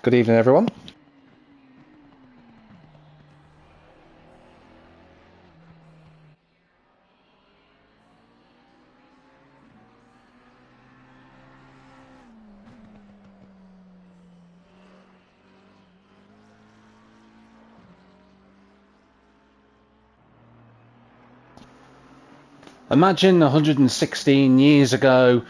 Good evening, everyone. Imagine 116 years ago,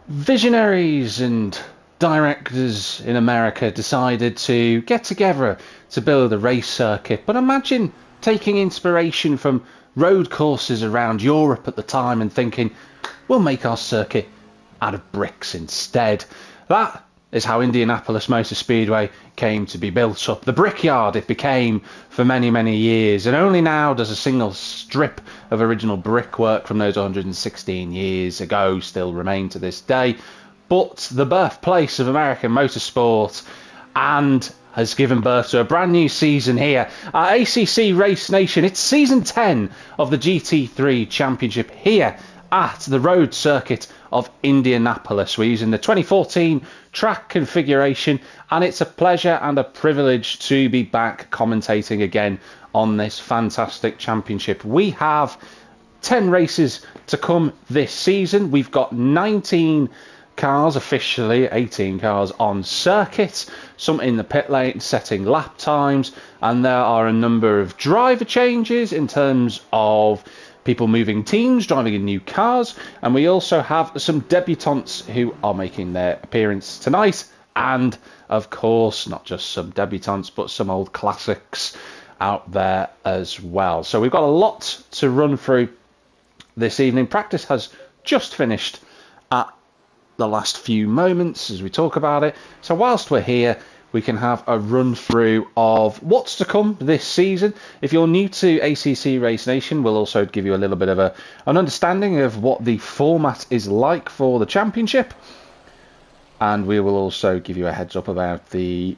visionaries and directors in America decided to get together to build a race circuit. But imagine taking inspiration from road courses around Europe at the time and thinking, we'll make our circuit out of bricks instead. That is how Indianapolis Motor Speedway came to be built up. The brickyard it became for many, many years, and only now does a single strip of original brickwork from those 116 years ago still remain to this day. But the birthplace of American motorsport, and has given birth to a brand new season here at ACC Race Nation. It's season 10 of the GT3 Championship here at the road circuit of Indianapolis. We're using the 2014 track configuration, and it's a pleasure and a privilege to be back commentating again on this fantastic championship. We have 10 races to come this season. We've got 19 cars officially, 18 cars on circuit, some in the pit lane setting lap times, and there are a number of driver changes in terms of people moving teams, driving in new cars, and we also have some debutantes who are making their appearance tonight, and of course not just some debutantes but some old classics out there as well. So we've got a lot to run through this evening. Practice has just finished at the last few moments as we talk about it, so whilst we're here we can have a run through of what's to come this season. If you're new to ACC Race Nation, we'll also give you a little bit of an understanding of what the format is like for the championship. And we will also give you a heads up about the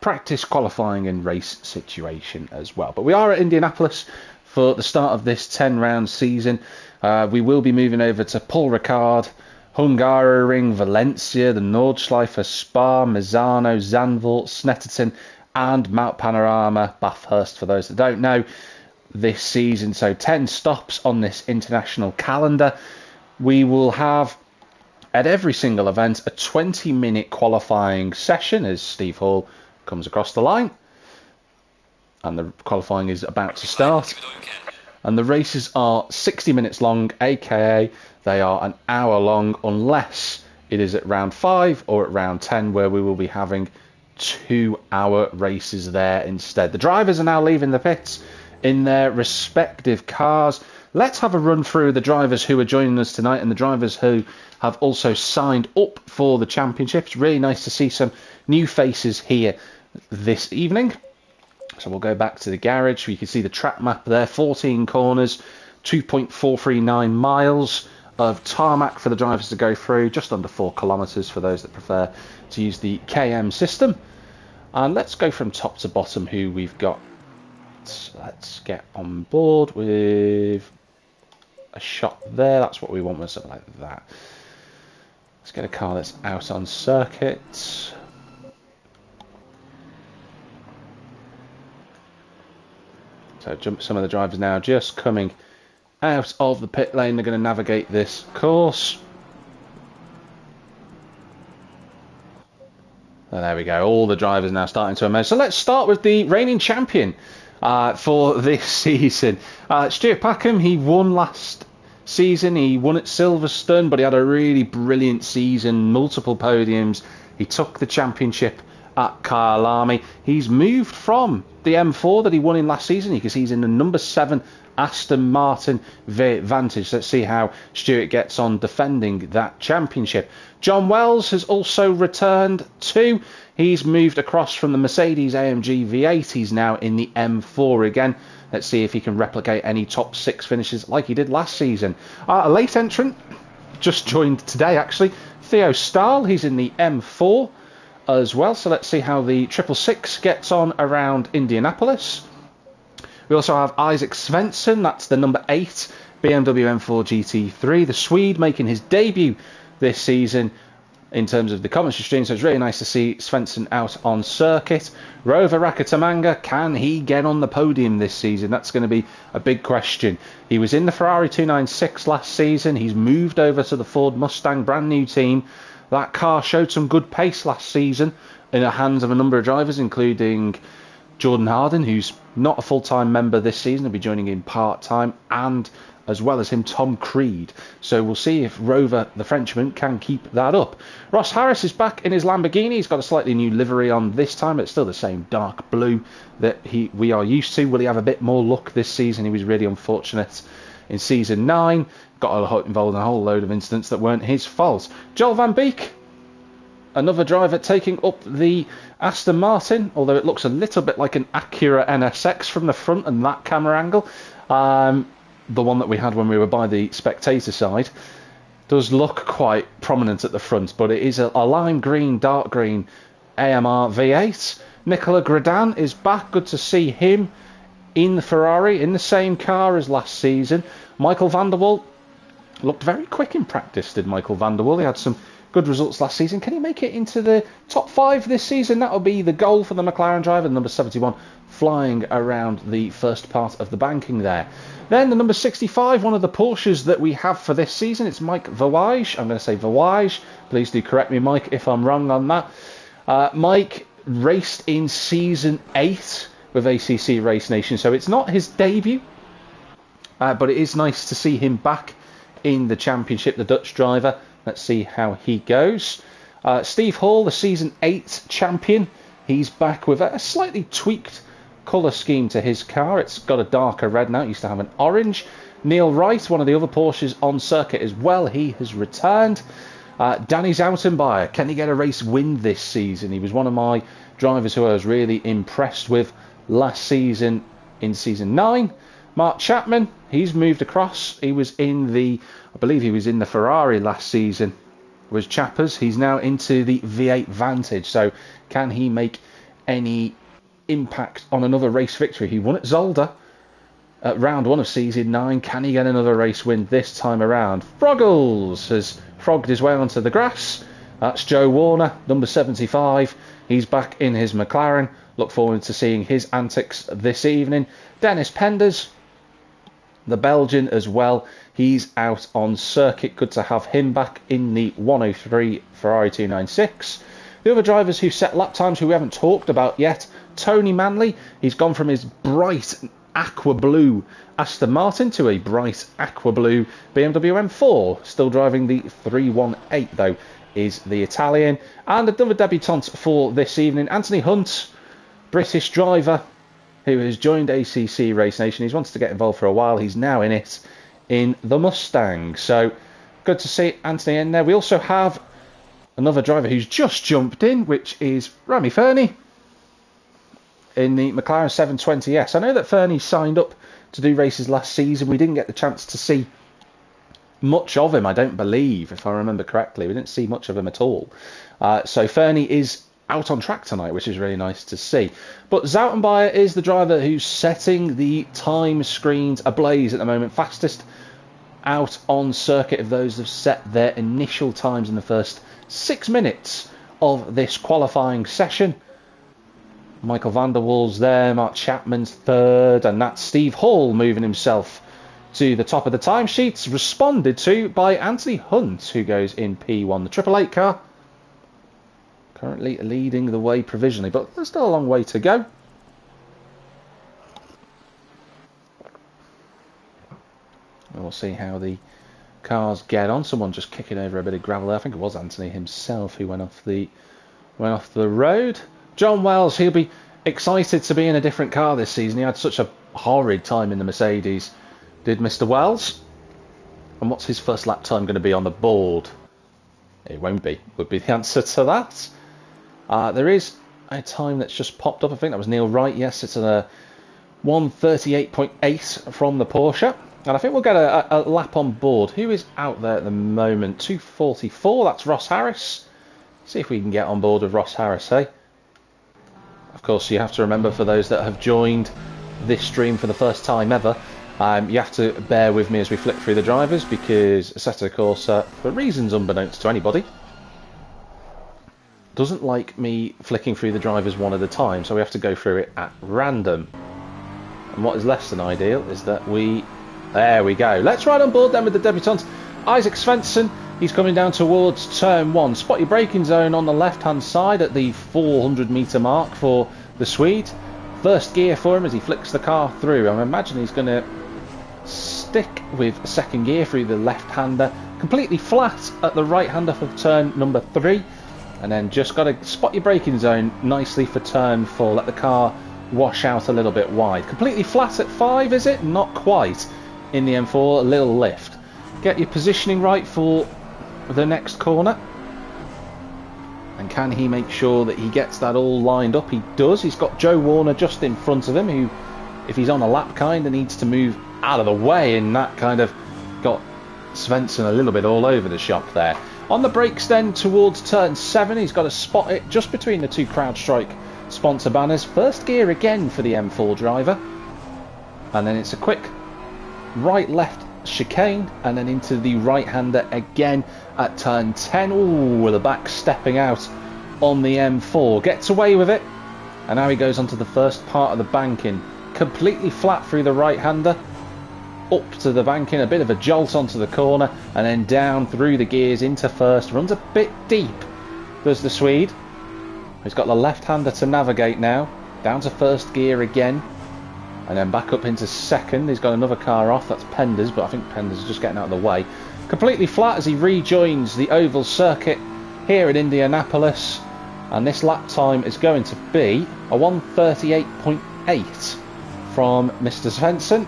practice qualifying and race situation as well. But we are at Indianapolis for the start of this 10-round season. We will be moving over to Paul Ricard, Hungaroring, Valencia, the Nordschleife, Spa, Misano, Zandvoort, Snetterton and Mount Panorama, Bathurst for those that don't know, this season. So 10 stops on this international calendar. We will have at every single event a 20-minute qualifying session as Steve Hall comes across the line. And the qualifying is about to start. And the races are 60 minutes long, aka they are an hour long, unless it is at round 5 or at round 10, where we will be having 2-hour races there instead. The drivers are now leaving the pits in their respective cars. Let's have a run through the drivers who are joining us tonight and the drivers who have also signed up for the championship. It's really nice to see some new faces here this evening. So we'll go back to the garage. You can see the track map there, 14 corners, 2.439 miles of tarmac for the drivers to go through, just under 4 kilometres for those that prefer to use the KM system. And let's go from top to bottom who we've got. Let's get on board with a shot there. That's what we want, with something like that. Let's get a car that's out on circuit. So some of the drivers now just coming out of the pit lane. They're going to navigate this course. And there we go. All the drivers now starting to emerge. So let's start with the reigning champion for this season. Stuart Packham, he won last season. He won at Silverstone, but he had a really brilliant season, multiple podiums. He took the championship at Kyalami. He's moved from the M4 that he won in last season. You can see he's in the number 7 Aston Martin Vantage. Let's see how Stuart gets on defending that championship. John Wells has also returned too. He's moved across from the Mercedes AMG V8. He's now in the M4 again. Let's see if he can replicate any top 6 finishes like he did last season. A late entrant, just joined today actually, Theo Stahl. He's in the M4 as well. So let's see how the 666 gets on around Indianapolis. We also have Isaac Svensson, that's the number 8 BMW M4 GT3. The Swede making his debut this season in terms of the commentary stream, so it's really nice to see Svensson out on circuit. Rover Rakatamanga, can he get on the podium this season? That's going to be a big question. He was in the Ferrari 296 last season. He's moved over to the Ford Mustang, brand new team. That car showed some good pace last season in the hands of a number of drivers, including Jordan Harden, who's not a full-time member this season. He'll be joining in part-time, and as well as him, Tom Creed. So we'll see if Rover, the Frenchman, can keep that up. Ross Harris is back in his Lamborghini. He's got a slightly new livery on this time, but it's still the same dark blue that we are used to. Will he have a bit more luck this season? He was really unfortunate in Season 9. Got involved in a whole load of incidents that weren't his fault. Joel Van Beek, another driver taking up the Aston Martin, although it looks a little bit like an Acura NSX from the front and that camera angle. The one that we had when we were by the spectator side does look quite prominent at the front, but it is a lime green, dark green AMR V8. Nicola Gradan is back. Good to see him in the Ferrari, in the same car as last season. Michael van der Wal looked very quick in practice, did Michael van der Wal. He had some good results last season. Can he make it into the top 5 this season? That'll be the goal for the McLaren driver, number 71, flying around the first part of the banking there. Then the number 65, one of the Porsches that we have for this season, it's Mike Verwij. I'm going to say Verwij. Please do correct me, Mike, if I'm wrong on that. Mike raced in Season 8 with ACC Race Nation, so it's not his debut, but it is nice to see him back in the championship, the Dutch driver. Let's see how he goes. Steve Hall, the Season 8 champion, he's back with a slightly tweaked colour scheme to his car. It's got a darker red now. It used to have an orange. Neil Wright, one of the other Porsches on circuit as well, he has returned. Danny Zoutenbayer, can he get a race win this season? He was one of my drivers who I was really impressed with last season in Season 9. Mark Chapman, he's moved across. He was in the, I believe he was in the Ferrari last season, was Chappers. He's now into the V8 Vantage. So can he make any impact on another race victory? He won at Zolder at round 1 of Season 9. Can he get another race win this time around? Froggles has frogged his way onto the grass. That's Joe Warner, number 75. He's back in his McLaren. Look forward to seeing his antics this evening. Dennis Penders, the Belgian as well. He's out on circuit. Good to have him back in the 103 Ferrari 296. The other drivers who set lap times who we haven't talked about yet. Tony Manley, he's gone from his bright aqua blue Aston Martin to a bright aqua blue BMW M4. Still driving the 318 though, is the Italian. And another debutant for this evening, Anthony Hunt, British driver who has joined ACC Race Nation. He's wanted to get involved for a while. He's now in it in the Mustang. So good to see Anthony in there. We also have another driver who's just jumped in, which is Rami Fernie in the McLaren 720S. I know that Fernie signed up to do races last season. We didn't get the chance to see much of him, I don't believe, if I remember correctly. We didn't see much of him at all. So Fernie is out on track tonight, which is really nice to see. But Zoutenbayer is the driver who's setting the time screens ablaze at the moment. Fastest out on circuit of those that have set their initial times in the first 6 minutes of this qualifying session. Michael van der Wal's there, Mark Chapman's third, and that's Steve Hall moving himself to the top of the timesheets, responded to by Anthony Hunt, who goes in P1, the 888 car. Currently leading the way provisionally, but there's still a long way to go. And we'll see how the cars get on. Someone just kicking over a bit of gravel there. I think it was Anthony himself who went off the road. John Wells, he'll be excited to be in a different car this season. He had such a horrid time in the Mercedes, did Mr. Wells. And what's his first lap time going to be on the board? It won't be, would be the answer to that. There is a time that's just popped up. I think that was Neil Wright. Yes, it's a 1:38.8 from the Porsche. And I think we'll get a lap on board. Who is out there at the moment? 2:44. That's Ross Harris. See if we can get on board with Ross Harris, hey? Of course, you have to remember, for those that have joined this stream for the first time ever, you have to bear with me as we flick through the drivers, because Assetto Corsa, for reasons unbeknownst to anybody, doesn't like me flicking through the drivers one at a time, so we have to go through it at random. And what is less than ideal is that there we go. Let's ride on board then with the debutants. Isaac Svensson, he's coming down towards turn 1. Spot your braking zone on the left-hand side at the 400-metre mark for the Swede. First gear for him as he flicks the car through. I imagine he's going to stick with second gear through the left-hander. Completely flat at the right-hander for turn number 3. And then just got to spot your braking zone nicely for turn 4. Let the car wash out a little bit wide. Completely flat at 5, is it? Not quite in the M4. A little lift. Get your positioning right for the next corner. And can he make sure that he gets that all lined up? He does. He's got Joe Warner just in front of him, who, if he's on a lap, kind of needs to move out of the way, and that kind of got Svensson a little bit all over the shop there. On the brakes then towards turn 7, he's got to spot it just between the two CrowdStrike sponsor banners. First gear again for the M4 driver, and then it's a quick right-left chicane, and then into the right-hander again at turn 10. Ooh, with the back stepping out on the M4. Gets away with it, and now he goes onto the first part of the banking. Completely flat through the right-hander, up to the banking, a bit of a jolt onto the corner, and then down through the gears into first. Runs a bit deep, does the Swede. He's got the left-hander to navigate now. Down to first gear again, and then back up into second. He's got another car off, that's Penders, but I think Penders is just getting out of the way. Completely flat as he rejoins the oval circuit here at Indianapolis, and this lap time is going to be a 1:38.8 from Mr. Svensson.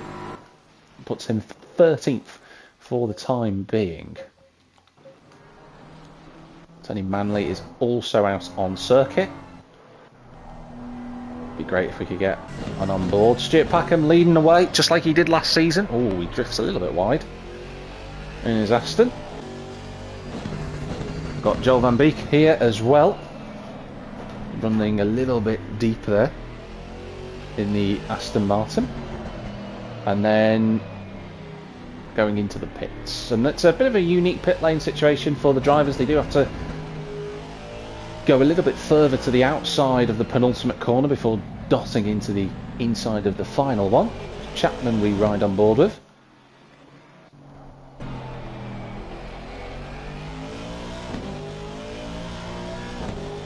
Puts him 13th for the time being. Tony Manley is also out on circuit. Be great if we could get an on board. Stuart Packham leading the way, just like he did last season. Oh, he drifts a little bit wide in his Aston. Got Joel Van Beek here as well, running a little bit deeper there in the Aston Martin, and then going into the pits. And it's a bit of a unique pit lane situation for the drivers. They do have to go a little bit further to the outside of the penultimate corner before dotting into the inside of the final one. Chapman we ride on board with.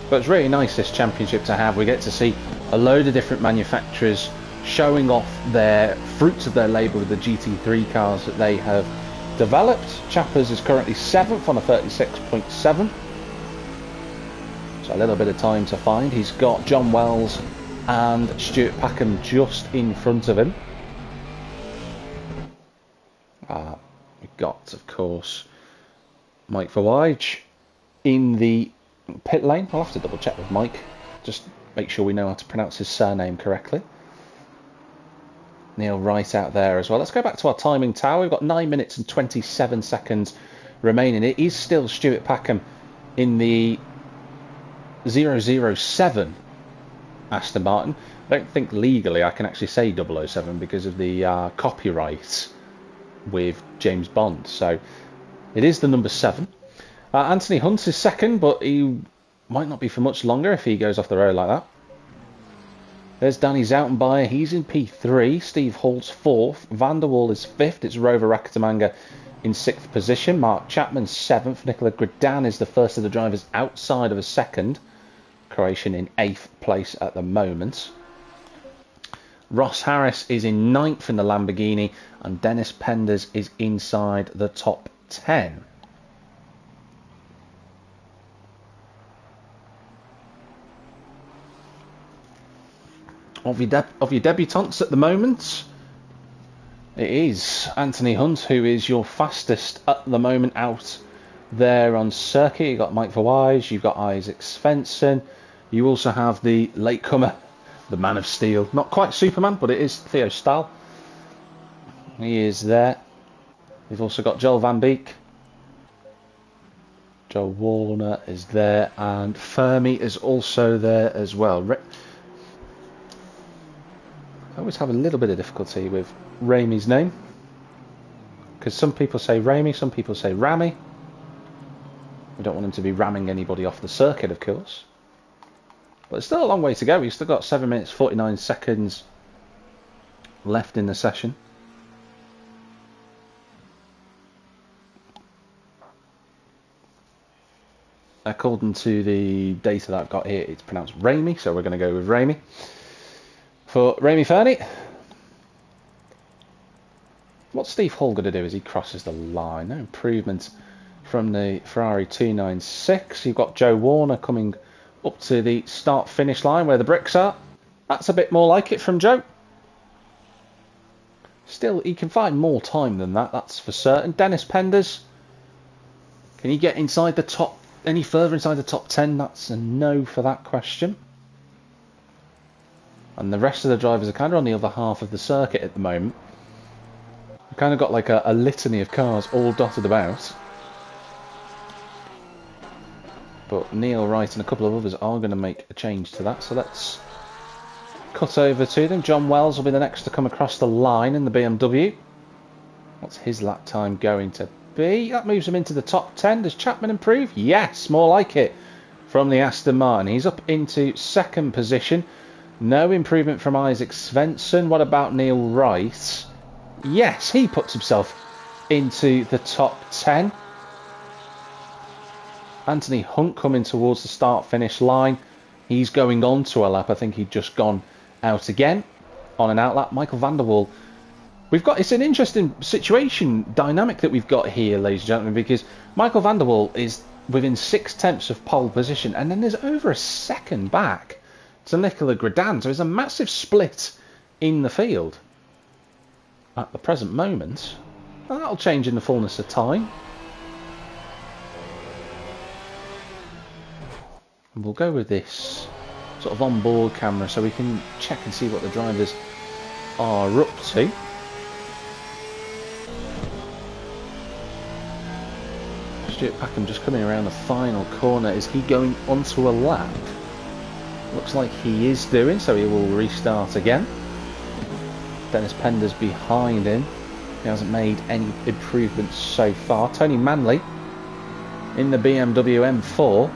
But it's really nice, this championship, to have. We get to see a load of different manufacturers showing off their fruits of their labour with the GT3 cars that they have developed. Chappers is currently 7th on a 36.7. So a little bit of time to find. He's got John Wells and Stuart Packham just in front of him. We've got, of course, Mike Verwijge in the pit lane. I'll have to double check with Mike, just make sure we know how to pronounce his surname correctly. Neil Wright out there as well. Let's go back to our timing tower. We've got 9 minutes and 27 seconds remaining. It is still Stuart Packham in the 007 Aston Martin. I don't think legally I can actually say 007 because of the copyright with James Bond. So it is the number 7. Anthony Hunt is second, but he might not be for much longer if he goes off the road like that. There's Danny Zoutenbayer, he's in P3. Steve Holt's 4th. Van der Waal is 5th. It's Rover Rakatamanga in 6th position. Mark Chapman 7th. Nikola Gridan is the first of the drivers outside of a second. Croatian in 8th place at the moment. Ross Harris is in 9th in the Lamborghini, and Dennis Penders is inside the top 10. Of your debutants at the moment, it is Anthony Hunt who is your fastest at the moment out there on circuit. You've got Mike Verwijge, you've got Isaac Svensson, you also have the latecomer, the Man of Steel, not quite Superman, but it is Theo Stahl. He is there. We've also got Joel Van Beek, Joe Warner is there, and Fermi is also there as well. I always have a little bit of difficulty with Ramey's name, because some people say Ramey, some people say Rami. We don't want him to be ramming anybody off the circuit, of course. But there's still a long way to go. We've still got 7 minutes 49 seconds left in the session. According to the data that I've got here, it's pronounced Ramey, so we're going to go with Ramey. For Ramey Fernie, what's Steve Hall going to do as he crosses the line? No improvement from the Ferrari 296. You've got Joe Warner coming up to the start-finish line where the bricks are. That's a bit more like it from Joe. Still, he can find more time than that, that's for certain. Dennis Penders, can he get inside the top, any further inside the top 10? That's a no for that question. And the rest of the drivers are kind of on the other half of the circuit at the moment. We've kind of got like a litany of cars all dotted about. But Neil Wright and a couple of others are going to make a change to that. So let's cut over to them. John Wells will be the next to come across the line in the BMW. What's his lap time going to be? That moves him into the top 10. Does Chapman improve? Yes, more like it from the Aston Martin. He's up into second position. No improvement from Isaac Svensson. What about Neil Wright? Yes, he puts himself into the top 10. Anthony Hunt coming towards the start-finish line. He's going on to a lap. I think he'd just gone out again on an outlap. Michael van der Waal. It's an interesting situation dynamic that we've got here, ladies and gentlemen, because Michael van der Waal is within 6/10 of pole position, and then there's over a second back to Nicola Gradan. So there's a massive split in the field at the present moment. Well, that'll change in the fullness of time. And we'll go with this sort of on-board camera so we can check and see what the drivers are up to. Stuart Packham just coming around the final corner. Is he going onto a lap? Looks like he is doing, so he will restart again. Dennis Penders behind him. He hasn't made any improvements so far. Tony Manley in the BMW M4.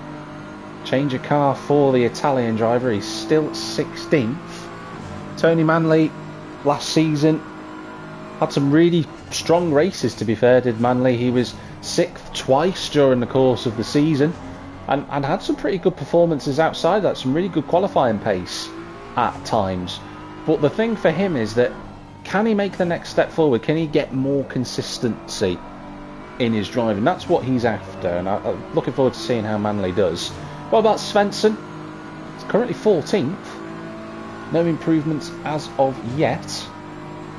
Change of car for the Italian driver. He's still 16th. Tony Manley last season had some really strong races, to be fair, did Manley. He was 6th twice during the course of the season and had some pretty good performances outside that, some really good qualifying pace at times. But the thing for him is that, can he make the next step forward? Can he get more consistency in his driving? That's what he's after, and I'm looking forward to seeing how Manley does. What about Svensson? He's currently 14th. No improvements as of yet.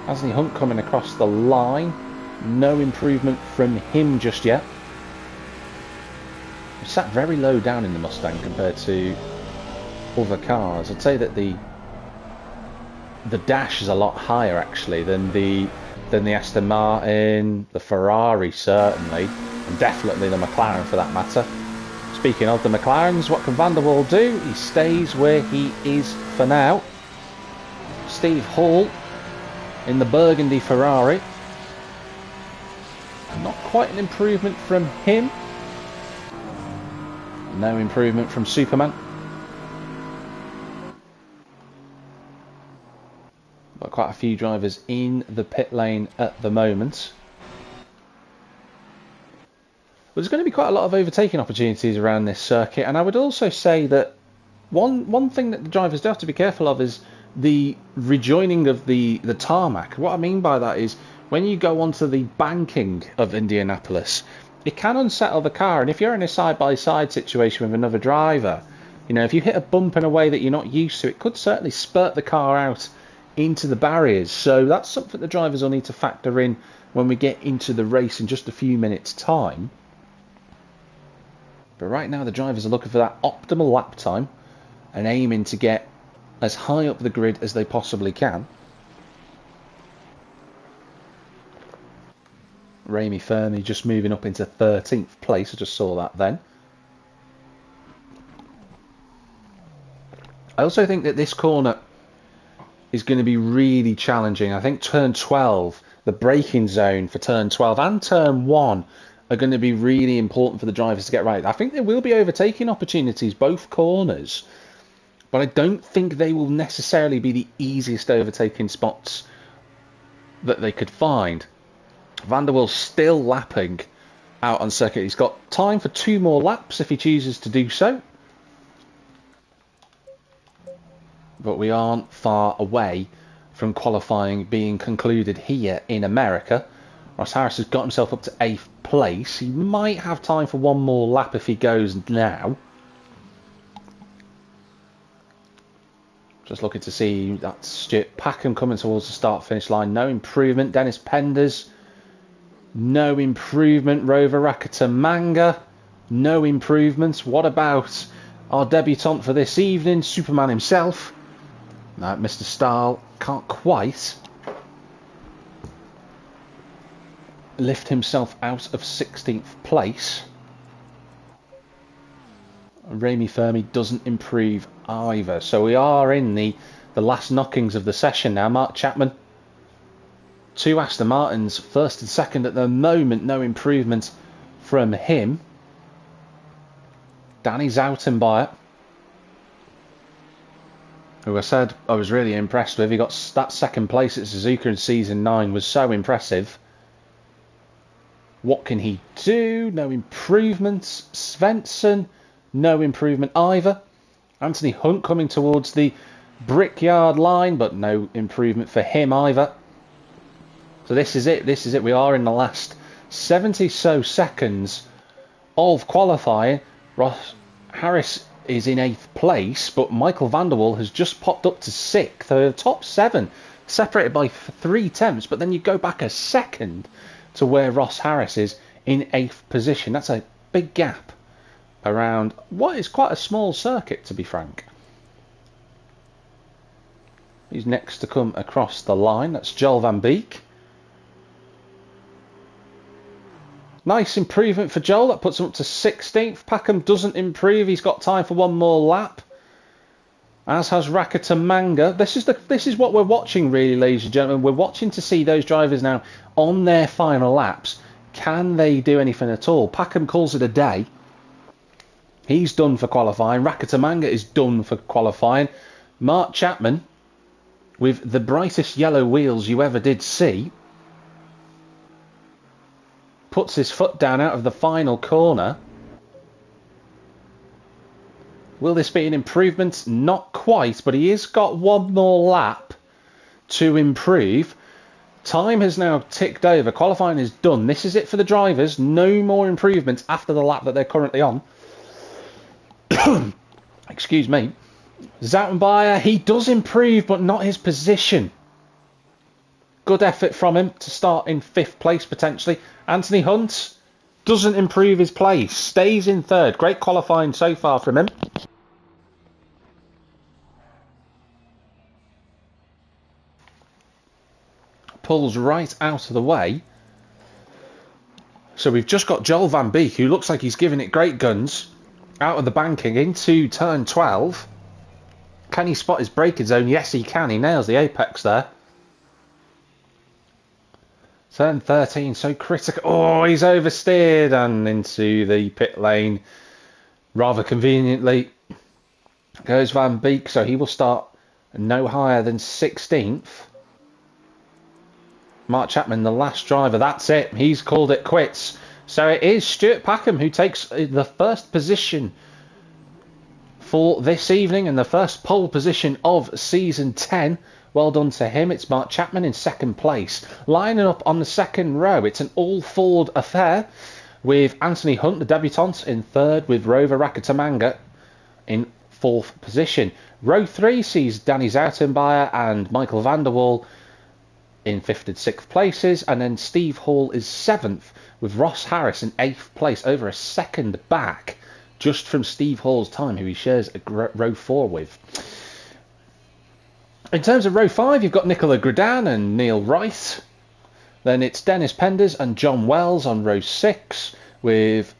Anthony Hunt coming across the line. No improvement from him just yet. He sat very low down in the Mustang compared to other cars. I'd say that the dash is a lot higher actually than the Aston Martin, the Ferrari certainly, and definitely the McLaren for that matter. Speaking of the McLarens, what can Van der Waal do? He stays where he is for now. Steve Hall in the Burgundy Ferrari. Not quite an improvement from him. No improvement from Superman. Got quite a few drivers in the pit lane at the moment. There's going to be quite a lot of overtaking opportunities around this circuit, and I would also say that one thing that the drivers do have to be careful of is the rejoining of the tarmac. What I mean by that is when you go onto the banking of Indianapolis, it can unsettle the car, and if you're in a side-by-side situation with another driver, you know, if you hit a bump in a way that you're not used to, it could certainly spurt the car out into the barriers. So that's something the drivers will need to factor in when we get into the race in just a few minutes' time. But right now the drivers are looking for that optimal lap time and aiming to get as high up the grid as they possibly can. Ramey Fernie just moving up into 13th place. I just saw that then. I also think that this corner is going to be really challenging. I think turn 12, the braking zone for turn 12 and turn 1 are going to be really important for the drivers to get right. I think there will be overtaking opportunities, both corners. But I don't think they will necessarily be the easiest overtaking spots that they could find. Van der Waals still lapping out on circuit. He's got time for 2 more laps if he chooses to do so. But we aren't far away from qualifying being concluded here in America. Ross Harris has got himself up to 8th place. He might have time for 1 more lap if he goes now. Just looking to see that Stuart Packham coming towards the start-finish line. No improvement. Dennis Penders. No improvement. Rover Rakatamanga. No improvements. What about our debutant for this evening, Superman himself? No, Mr. Stahl can't quite lift himself out of 16th place. Remy Fermi doesn't improve either. So we are in the last knockings of the session now. Mark Chapman, 2 Aston Martins, first and second at the moment. No improvement from him. Danny Zoutenbayer, who I said I was really impressed with. He got that 2nd place at Suzuka in Season 9, was so impressive. What can he do? No improvements. Svensson, no improvement either. Anthony Hunt coming towards the brickyard line, but no improvement for him either. So this is it. This is it. We are in the last 70 so seconds of qualifying. Ross Harris is in 8th place, but Michael van der Waal has just popped up to 6th. The top 7 separated by 3 tenths, but then you go back a second to where Ross Harris is in 8th position. That's a big gap around what is quite a small circuit, to be frank. He's next to come across the line. That's Joel van Beek. Nice improvement for Joel. That puts him up to 16th. Packham doesn't improve. He's got time for 1 more lap, as has Rakatamanga. This is what we're watching, really, ladies and gentlemen. We're watching to see those drivers now on their final laps. Can they do anything at all? Packham calls it a day. He's done for qualifying. Rakatamanga is done for qualifying. Mark Chapman, with the brightest yellow wheels you ever did see, puts his foot down out of the final corner. Will this be an improvement? Not quite, but he has got 1 more lap to improve. Time has now ticked over. Qualifying is done. This is it for the drivers. No more improvements after the lap that they're currently on. Excuse me. Zoutenbayer, he does improve, but not his position. Good effort from him to start in 5th place, potentially. Anthony Hunt doesn't improve his place. Stays in 3rd. Great qualifying so far from him. Pulls right out of the way. So we've just got Joel van Beek, who looks like he's giving it great guns, out of the banking into turn 12. Can he spot his braking zone? Yes, he can. He nails the apex there. Turn 13, so critical. Oh, he's oversteered and into the pit lane rather conveniently. Goes Van Beek, so he will start no higher than 16th. Mark Chapman, the last driver. That's it. He's called it quits. So it is Stuart Packham who takes the 1st position for this evening and the 1st pole position of season 10. Well done to him. It's Mark Chapman in 2nd place. Lining up on the 2nd row, it's an all-Ford affair with Anthony Hunt, the debutant, in 3rd, with Rover Rakatamanga in 4th position. Row 3 sees Danny Zoutenbayer and Michael van der Waal in 5th and 6th places, and then Steve Hall is 7th, with Ross Harris in 8th place, over a second back, just from Steve Hall's time, who he shares a row 4 with. In terms of row 5, you've got Nicola Gradan and Neil Wright. Then it's Dennis Penders and John Wells on row 6, with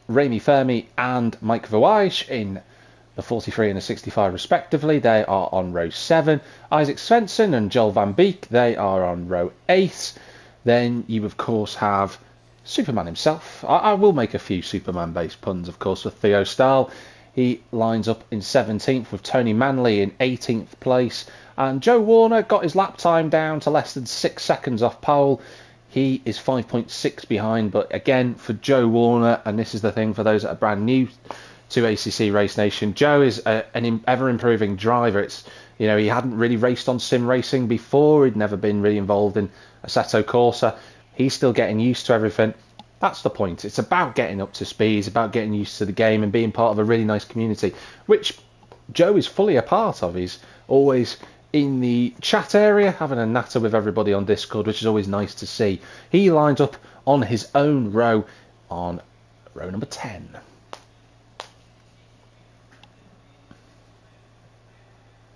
Remy Fermi and Mike Verweij in the 43 and the 65 respectively. They are on row 7. Isaac Svensson and Joel van Beek, they are on row 8. Then you, of course, have Superman himself. I will make a few Superman-based puns, of course, with Theo Stahl. He lines up in 17th with Tony Manley in 18th place. And Joe Warner got his lap time down to less than 6 seconds off pole. He is 5.6 behind, but again, for Joe Warner, and this is the thing for those that are brand new to ACC Race Nation, Joe is an ever-improving driver. It's, you know, he hadn't really raced on sim racing before. He'd never been really involved in Assetto Corsa. He's still getting used to everything. That's the point. It's about getting up to speed. It's about getting used to the game and being part of a really nice community, which Joe is fully a part of. He's always in the chat area having a natter with everybody on Discord, which is always nice to see. He lines up on his own row on row number 10.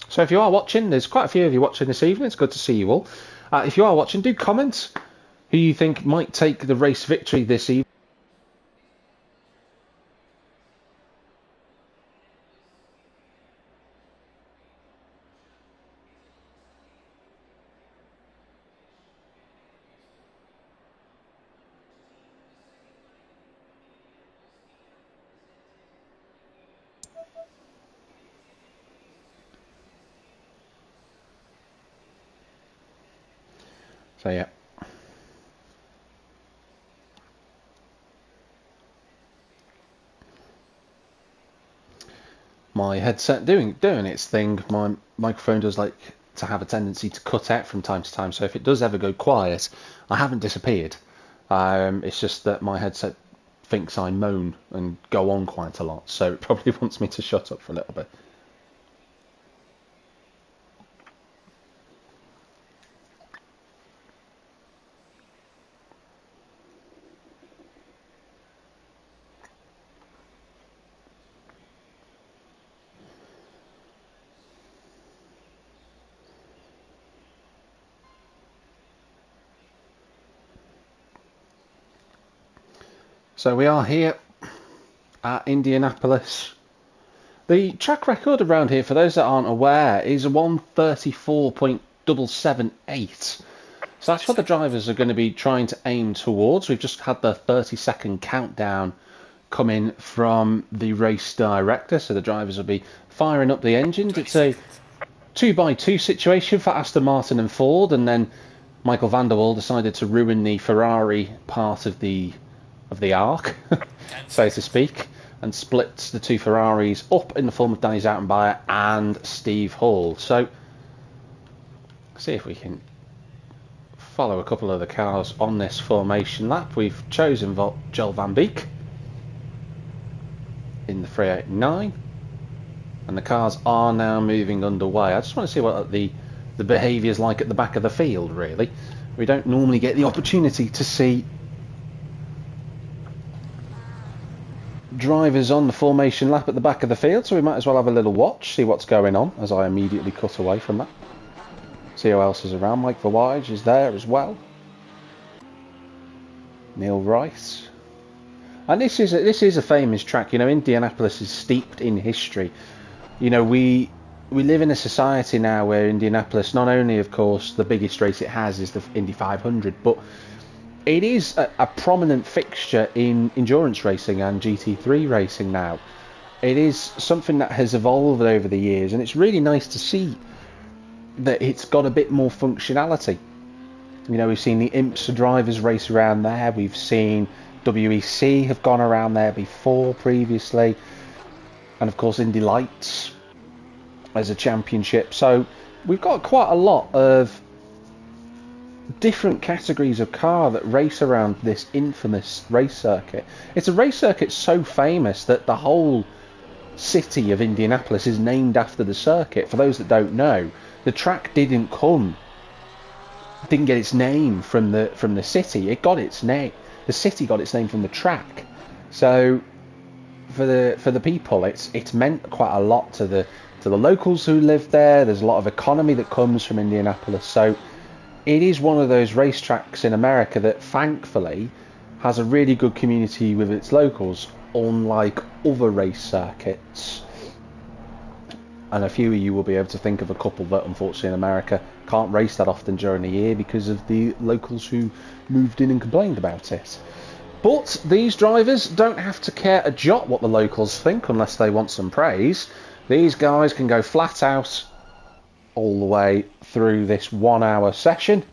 So if you are watching, there's quite a few of you watching this evening. It's good to see you all. If you are watching, do comment who you think might take the race victory this evening. So yeah. My headset doing its thing. My microphone does like to have a tendency to cut out from time to time, so if it does ever go quiet, I haven't disappeared. It's just that my headset thinks I moan and go on quite a lot, so it probably wants me to shut up for a little bit. So we are here at Indianapolis. The track record around here, for those that aren't aware, is 134.778. So that's what the drivers are going to be trying to aim towards. We've just had the 30-second countdown come in from the race director, so the drivers will be firing up the engines. It's a 2x2 situation for Aston Martin and Ford, and then Michael van der Waal decided to ruin the Ferrari part of the arc, so to speak, and splits the two Ferraris up in the form of Danny Zoutenbayer and Steve Hall. So, see if we can follow a couple of the cars on this formation lap. We've chosen Joel Van Beek in the 389, and the cars are now moving underway. I just want to see what the behaviour is like at the back of the field, really. We don't normally get the opportunity to see drivers on the formation lap at the back of the field, so we might as well have a little watch, see what's going on, as I immediately cut away from that. See who else is around. Mike Verwij is there as well. Neil Rice. And this is a famous track. You know, Indianapolis is steeped in history. You know, we live in a society now where Indianapolis, not only, of course, the biggest race it has is the Indy 500, but it is a prominent fixture in endurance racing and GT3 racing now. It is something that has evolved over the years, and it's really nice to see that it's got a bit more functionality. You know, we've seen the IMSA drivers race around there. We've seen WEC have gone around there before previously, and of course Indy Lights as a championship. So we've got quite a lot of different categories of car that race around this infamous race circuit. It's a race circuit so famous that the whole city of Indianapolis is named after the circuit. For those that don't know, the track didn't get its name from the city. It got its name. The city got its name from the track. So for the people, it's meant quite a lot to the locals who live there. There's a lot of economy that comes from Indianapolis. So it is one of those racetracks in America that thankfully has a really good community with its locals, unlike other race circuits. And a few of you will be able to think of a couple that unfortunately in America can't race that often during the year because of the locals who moved in and complained about it. But these drivers don't have to care a jot what the locals think unless they want some praise. These guys can go flat out all the way through this 1 hour session.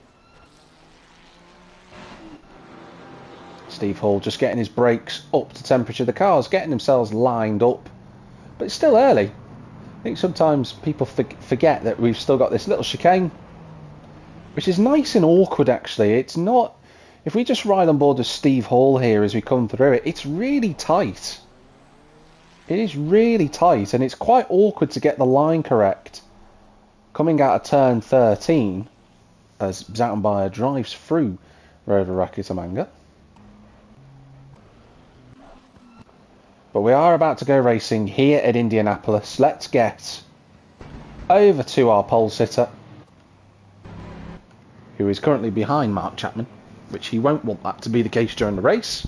Steve Hall just getting his brakes up to temperature. The cars getting themselves lined up. But it's still early. I think sometimes people forget that we've still got this little chicane, which is nice and awkward actually. It's not... If we just ride on board with Steve Hall here as we come through it, it's really tight. It is really tight, and it's quite awkward to get the line correct. Coming out of turn 13, as Zoutenbayer drives through Rover Rakitamanga. But we are about to go racing here at Indianapolis. Let's get over to our pole sitter, who is currently behind Mark Chapman, which he won't want that to be the case during the race.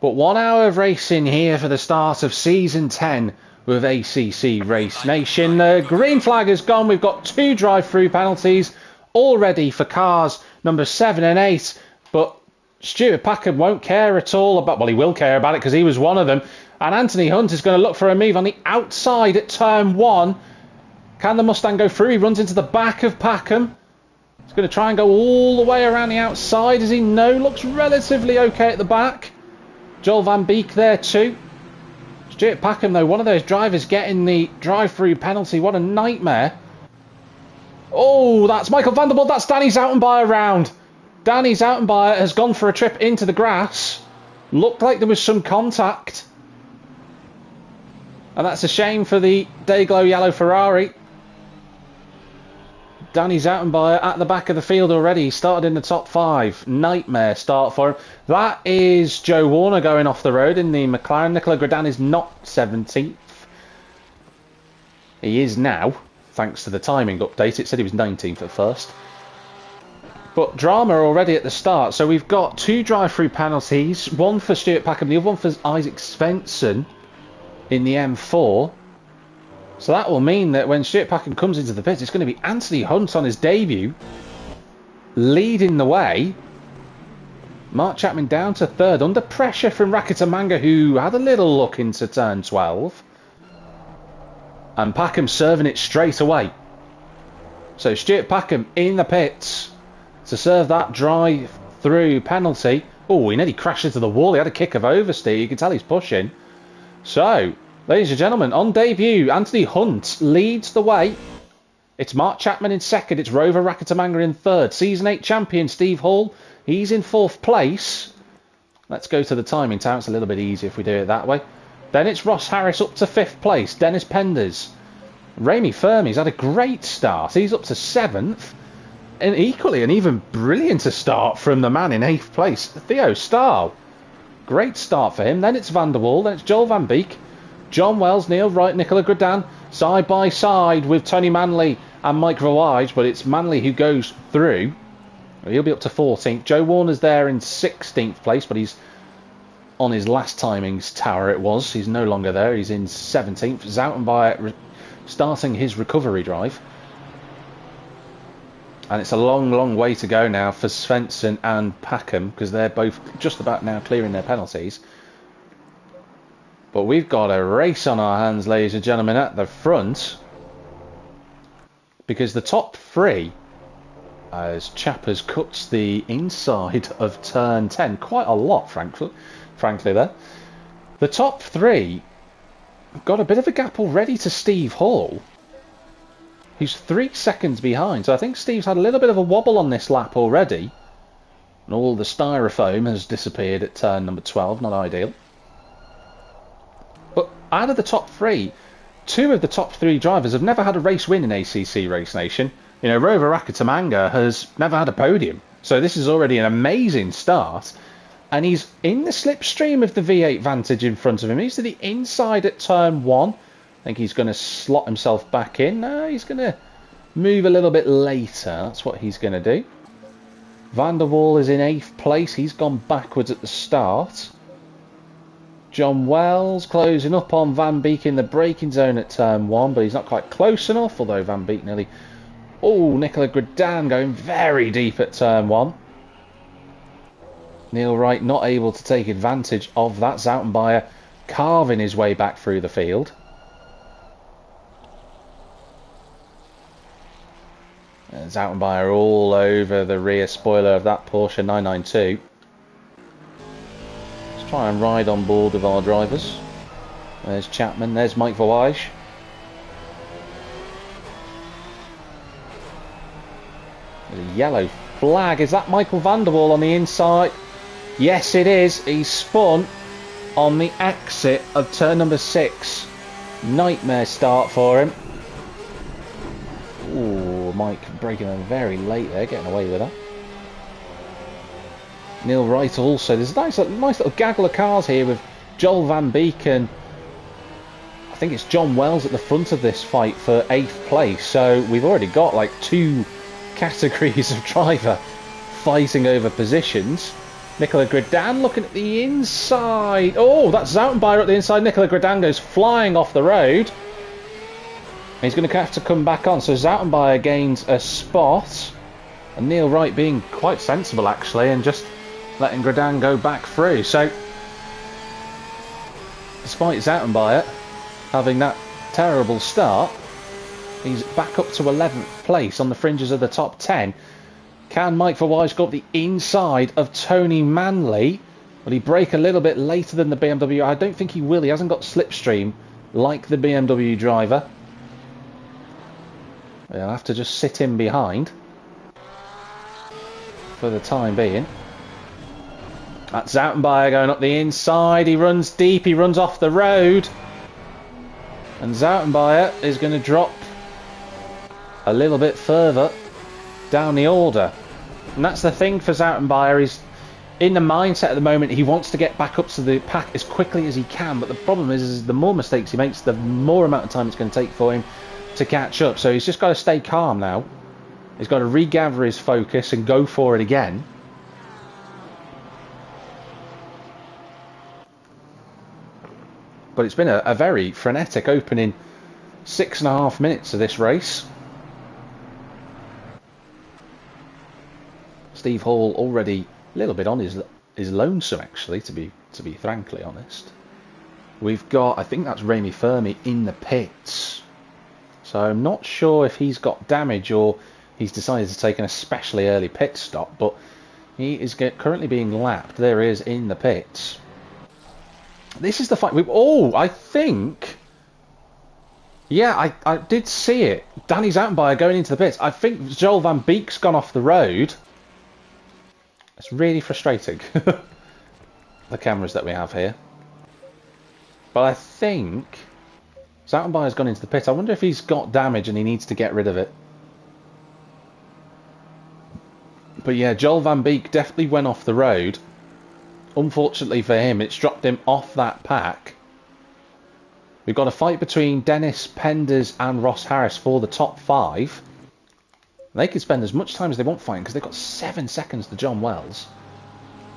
But 1 hour of racing here for the start of Season 10 with ACC Race Nation. The green flag has gone. We've got 2 drive-through penalties already for cars number 7 and 8. But Stuart Packard won't care at all about... Well, he will care about it because he was one of them. And Anthony Hunt is going to look for a move on the outside at turn 1. Can the Mustang go through? He runs into the back of Packham. He's going to try and go all the way around the outside. Does he? No. Looks relatively okay at the back. Joel Van Beek there too. Stuart Packham, though, one of those drivers getting the drive-through penalty. What a nightmare. Oh, that's Michael Vanderbilt. That's Danny Zoutenbayer round. Danny Zoutenbayer has gone for a trip into the grass. Looked like there was some contact. And that's a shame for the Dayglow yellow Ferrari. Danny Zoutenbayer at the back of the field already. He started in the top 5. Nightmare start for him. That is Joe Warner going off the road in the McLaren. Nicola Gradan is not 17th. He is now, thanks to the timing update. It said he was 19th at first. But drama already at the start. So we've got 2 drive-through penalties. One for Stuart Packham, the other one for Isaac Svensson in the M4. So that will mean that when Stuart Packham comes into the pits, it's going to be Anthony Hunt on his debut, leading the way. Mark Chapman down to 3rd, under pressure from Rakitamanga, who had a little look into turn 12. And Packham serving it straight away. So Stuart Packham in the pits to serve that drive-through penalty. Oh, he nearly crashed into the wall. He had a kick of oversteer. You can tell he's pushing. So, ladies and gentlemen, on debut, Anthony Hunt leads the way. It's Mark Chapman in 2nd. It's Rover Rakitamanga in 3rd. Season 8 champion Steve Hall, he's in 4th place. Let's go to the timing tower. It's a little bit easier if we do it that way. Then it's Ross Harris up to 5th place. Dennis Penders. Remy Fermi's had a great start. He's up to 7th. And equally an even brilliant start from the man in 8th place, Theo Stahl. Great start for him. Then it's Van der Waal. Then it's Joel Van Beek. John Wells, Neil Wright, Nicola Gradan, side by side with Tony Manley and Mike Rawaj, but it's Manley who goes through. He'll be up to 14th. Joe Warner's there in 16th place, but he's on his last timings tower it was. He's no longer there. He's in 17th. Zoutenbayer starting his recovery drive. And it's a long, long way to go now for Svensson and Packham, because they're both just about now clearing their penalties. But we've got a race on our hands, ladies and gentlemen, at the front. Because the top 3, as Chappers cuts the inside of turn 10, quite a lot, frankly there. The top 3 got a bit of a gap already to Steve Hall, who's 3 seconds behind. So I think Steve's had a little bit of a wobble on this lap already. And all the styrofoam has disappeared at turn number 12. Not ideal. But out of the top 3, 2 of the top 3 drivers have never had a race win in ACC Race Nation. You know, Rover Rakitamanga has never had a podium. So this is already an amazing start. And he's in the slipstream of the V8 Vantage in front of him. He's to the inside at turn 1. I think he's going to slot himself back in. No, he's going to move a little bit later. That's what he's going to do. Van der Waal is in 8th place. He's gone backwards at the start. John Wells closing up on Van Beek in the braking zone at turn 1, but he's not quite close enough, although Van Beek nearly Oh, Nicola Gradan going very deep at turn 1. Neil Wright not able to take advantage of that. Zoutenbayer carving his way back through the field. And Zoutenbayer all over the rear spoiler of that Porsche 992. Let's try and ride on board with our drivers. There's Chapman, there's Mike Verwijs. There's a yellow flag. Is that Michael van der Waal on the inside? Yes, it is. He's spun on the exit of turn number 6. Nightmare start for him. Ooh, Mike breaking them very late there, getting away with that. Neil Wright also. There's a nice little gaggle of cars here with Joel Van Beek and I think it's John Wells at the front of this fight for 8th place. So we've already got like 2 categories of driver fighting over positions. Nicola Gradan looking at the inside. Oh, that's Zoutenbayer at the inside. Nicola Gradan goes flying off the road. He's going to have to come back on. So Zoutenbayer gains a spot. And Neil Wright being quite sensible, actually, and just letting Gradan go back through. So, despite Zoutenbayer having that terrible start, he's back up to 11th place on the fringes of the top 10. Can Mike Verwijs go up the inside of Tony Manley? Will he brake a little bit later than the BMW? I don't think he will. He hasn't got slipstream like the BMW driver. He'll have to just sit in behind for the time being. That's Zoutenbayer going up the inside. He runs deep. He runs off the road. And Zoutenbayer is going to drop a little bit further down the order. And that's the thing for Zoutenbayer. He's in the mindset at the moment. He wants to get back up to the pack as quickly as he can. But the problem is the more mistakes he makes, the more amount of time it's going to take for him to catch up. So he's just got to stay calm now. He's got to regather his focus and go for it again. But it's been a very frenetic opening 6.5 minutes of this race. Steve Hall already a little bit on his lonesome, actually, to be frankly honest. We've got, I think that's Remy Fermi in the pits. So I'm not sure if he's got damage or he's decided to take an especially early pit stop, but he is currently being lapped. There he is in the pits. This is the fight. I think... Yeah, I did see it. Danny Zoutenbayer going into the pits. I think Joel Van Beek's gone off the road. It's really frustrating. The cameras that we have here. But I think Zoutenbayer's gone into the pit. I wonder if he's got damage and he needs to get rid of it. But yeah, Joel Van Beek definitely went off the road. Unfortunately for him, it's dropped him off that pack. We've got a fight between Dennis Penders and Ross Harris for the top 5. They can spend as much time as they want fighting because they've got 7 seconds to John Wells.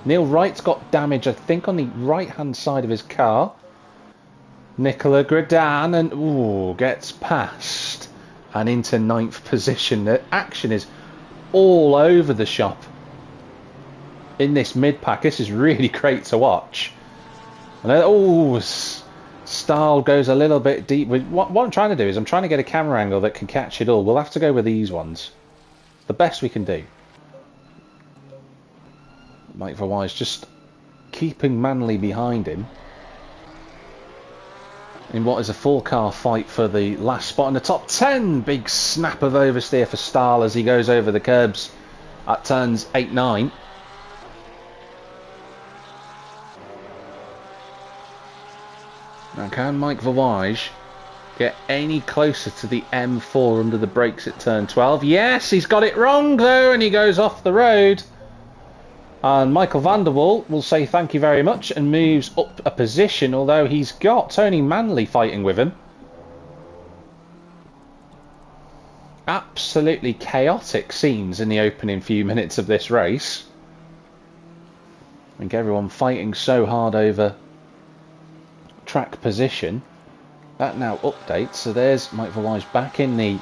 Neil Wright's got damage, I think, on the right-hand side of his car. Nicola Gradan and gets past and into 9th position. The action is all over the shop in this mid-pack. This is really great to watch. And Stahl goes a little bit deep. What I'm trying to do is I'm trying to get a camera angle that can catch it all. We'll have to go with these ones. The best we can do. Mike Verwijs just keeping Manley behind him in what is a 4-car fight for the last spot in the top 10. Big snap of oversteer for Stahl as he goes over the curbs at turns 8, 9. Now, can Mike Verwijs get any closer to the M4 under the brakes at turn 12? Yes, he's got it wrong though, and he goes off the road. And Michael van der Waal will say thank you very much and moves up a position, although he's got Tony Manley fighting with him. Absolutely chaotic scenes in the opening few minutes of this race. I think everyone fighting so hard over track position. That now updates, so there's Mike Verwijs back in the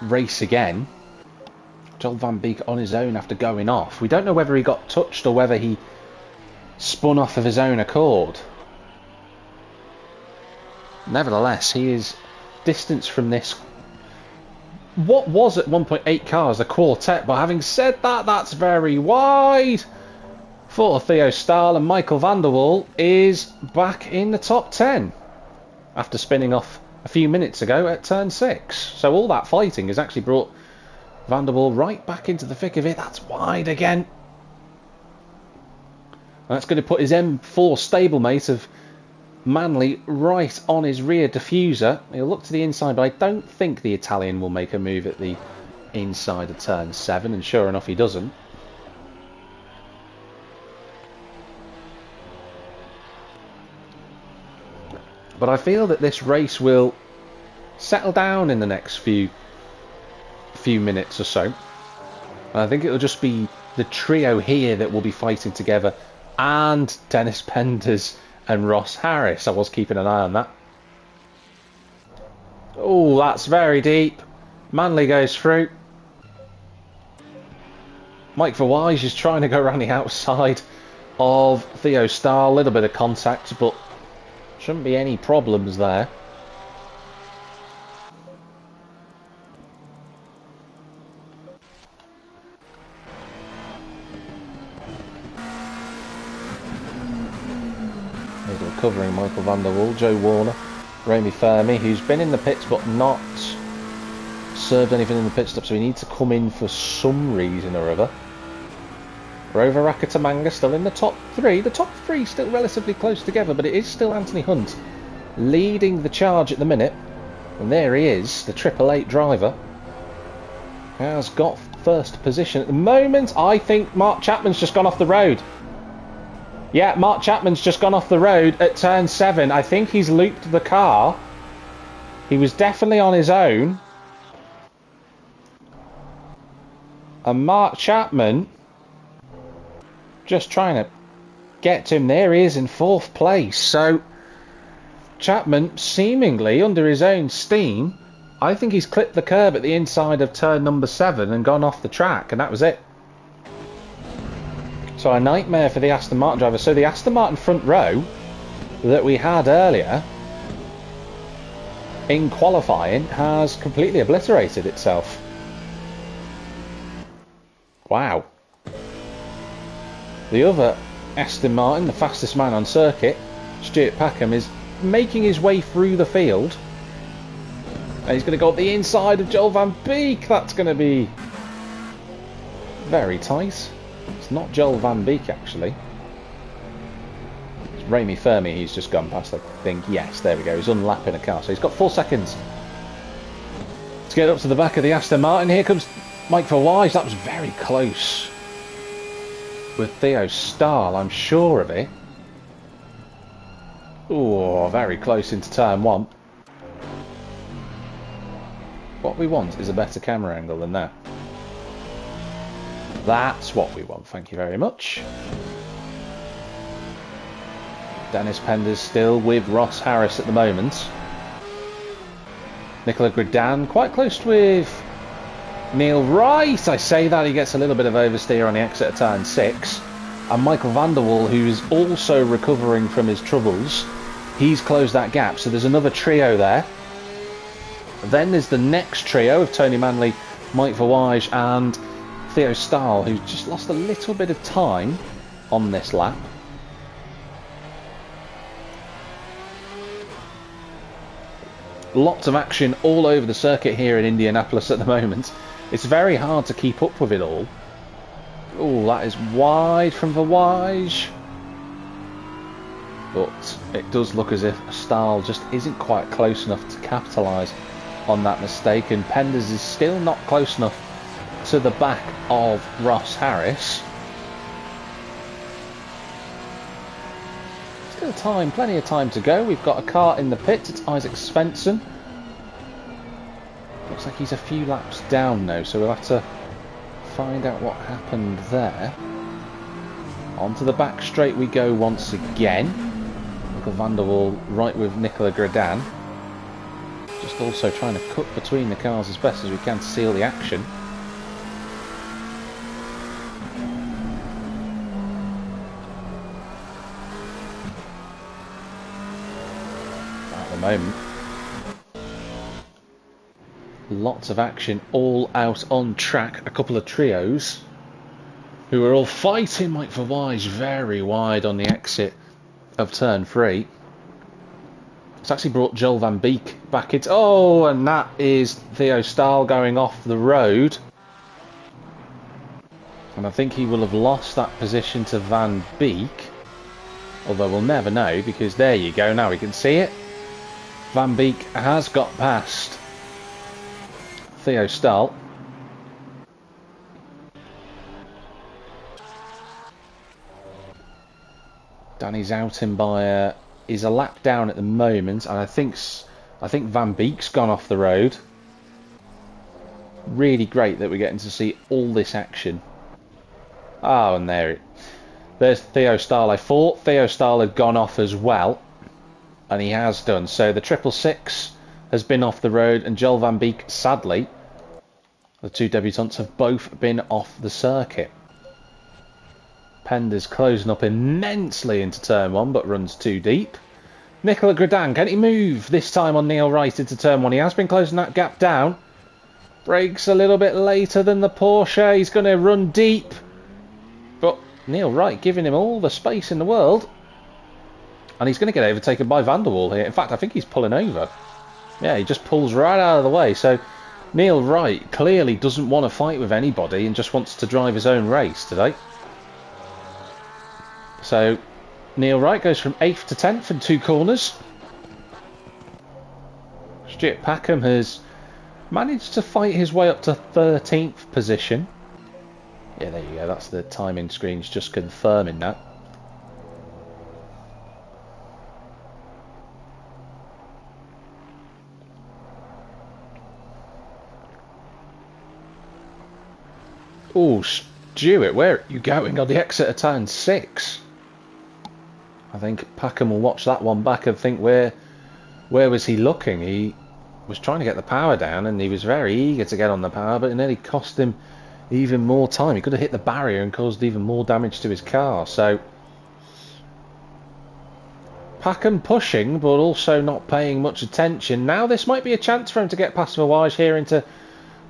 race again. Joel Van Beek on his own after going off. We don't know whether he got touched or whether he spun off of his own accord. Nevertheless, he is distance from this, what was at 1.8 cars, a quartet. But having said that, that's very wide for Theo Stahl, and Michael van der Waal is back in the top 10 after spinning off a few minutes ago at turn 6. So all that fighting has actually brought van der Waal right back into the thick of it. That's wide again. That's going to put his M4 stablemate of Manley right on his rear diffuser. He'll look to the inside, but I don't think the Italian will make a move at the inside of turn 7, and sure enough he doesn't. But I feel that this race will settle down in the next few minutes or so. And I think it'll just be the trio here that will be fighting together, and Dennis Penders and Ross Harris. I was keeping an eye on that. Oh, that's very deep. Manley goes through. Mike Verwijs is trying to go around the outside of Theo Stahl. A little bit of contact, but shouldn't be any problems there. Covering Michael van der Waal, Joe Warner, Remy Fermi, who's been in the pits but not served anything in the pit stop, so he needs to come in for some reason or other. Rover Rakatamanga still in the top 3. The top 3 still relatively close together, but it is still Anthony Hunt leading the charge at the minute. And there he is, the 888 driver. Has got first position at the moment. I think Mark Chapman's just gone off the road. Yeah, Mark Chapman's just gone off the road at turn 7. I think he's looped the car. He was definitely on his own. And Mark Chapman just trying to get to him. There he is in 4th place. So Chapman seemingly under his own steam. I think he's clipped the curb at the inside of turn number 7 and gone off the track, and that was it. So a nightmare for the Aston Martin driver. So the Aston Martin front row that we had earlier in qualifying has completely obliterated itself. Wow. The other Aston Martin, the fastest man on circuit, Stuart Packham, is making his way through the field. And he's going to go up the inside of Joel Van Beek. That's going to be very tight. It's not Joel Van Beek, actually. It's Remy Fermi he's just gone past, I think. Yes, there we go. He's unlapping a car. So he's got 4 seconds to get up to the back of the Aston Martin. Here comes Mike Verwijs. That was very close with Theo Stahl, I'm sure of it. Oh, very close into turn 1. What we want is a better camera angle than that. That's what we want, thank you very much. Dennis Penders still with Ross Harris at the moment. Nicola Gredan quite close with Neil Wright. I say that, he gets a little bit of oversteer on the exit of turn 6. And Michael van der Waal, who's also recovering from his troubles, he's closed that gap. So there's another trio there. Then there's the next trio of Tony Manley, Mike Verwijs and Theo Stahl, who's just lost a little bit of time on this lap. Lots of action all over the circuit here in Indianapolis at the moment. It's very hard to keep up with it all. Oh, that is wide from Verwijs. But it does look as if Stahl just isn't quite close enough to capitalise on that mistake, and Penders is still not close enough to the back of Ross Harris. Still time, plenty of time to go. We've got a car in the pits. It's Isaac Svensson. Looks like he's a few laps down now, so we'll have to find out what happened there. Onto the back straight we go once again. Michael van der Waal right with Nicola Gredan. Just also trying to cut between the cars as best as we can to seal the action. At the moment, lots of action all out on track. A couple of trios who are all fighting. Mike Verwij very wide on the exit of turn 3. It's actually brought Joel van Beek back into... Oh, and that is Theo Staal going off the road. And I think he will have lost that position to Van Beek. Although we'll never know, because there you go, now we can see it. Van Beek has got past Theo Staal. Danny's out him by is a lap down at the moment, and I think Van Beek's gone off the road. Really great that we're getting to see all this action. Oh, and there's Theo Staal. I thought Theo Staal had gone off as well, and he has done. So the 666 has been off the road, and Joel van Beek, sadly, the two debutants have both been off the circuit. Pender's closing up immensely into turn 1, but runs too deep. Nicola Gredin, can he move this time on Neil Wright into turn 1? He has been closing that gap down. Brakes a little bit later than the Porsche. He's going to run deep. But Neil Wright giving him all the space in the world. And he's going to get overtaken by Van der Waal here. In fact, I think he's pulling over. Yeah, he just pulls right out of the way. So Neil Wright clearly doesn't want to fight with anybody and just wants to drive his own race today. So Neil Wright goes from 8th to 10th in 2 corners. Stuart Packham has managed to fight his way up to 13th position. Yeah, there you go. That's the timing screens just confirming that. Oh, Stuart, where are you going on the exit of turn 6? I think Packham will watch that one back and think, where was he looking? He was trying to get the power down, and he was very eager to get on the power, but it nearly cost him even more time. He could have hit the barrier and caused even more damage to his car. So Packham pushing, but also not paying much attention. Now this might be a chance for him to get past Verwij here into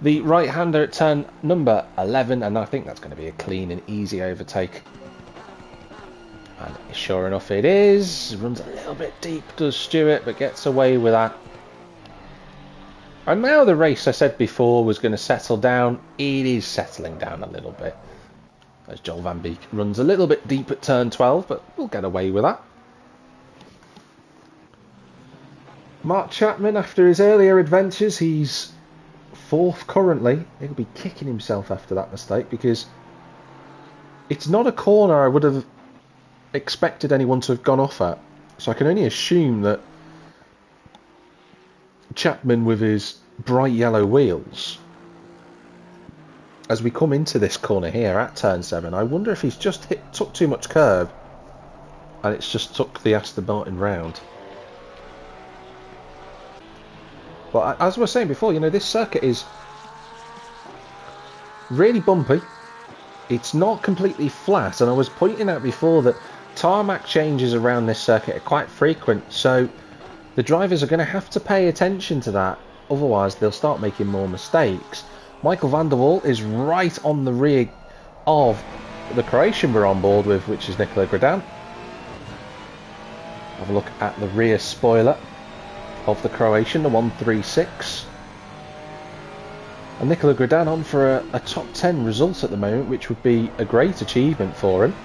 the right-hander at turn number 11, and I think that's going to be a clean and easy overtake. And sure enough it is. Runs a little bit deep, does Stuart, but gets away with that. And now the race I said before was going to settle down. It is settling down a little bit, as Joel van Beek runs a little bit deep at turn 12, but we'll get away with that. Mark Chapman, after his earlier adventures, he's 4th currently. He'll be kicking himself after that mistake, because it's not a corner I would have expected anyone to have gone off at. So I can only assume that Chapman, with his bright yellow wheels, as we come into this corner here at turn 7, I wonder if he's just took too much curve and it's just took the Aston Martin round. But as we were saying before, you know, this circuit is really bumpy. It's not completely flat, and I was pointing out before that tarmac changes around this circuit are quite frequent, so the drivers are going to have to pay attention to that, otherwise they'll start making more mistakes. Michael van der Waal is right on the rear of the Croatian we're on board with, which is Nicola Gredin. Have a look at the rear spoiler of the Croatian, the 136. And Nicola Gredin on for a top 10 result at the moment, which would be a great achievement for him.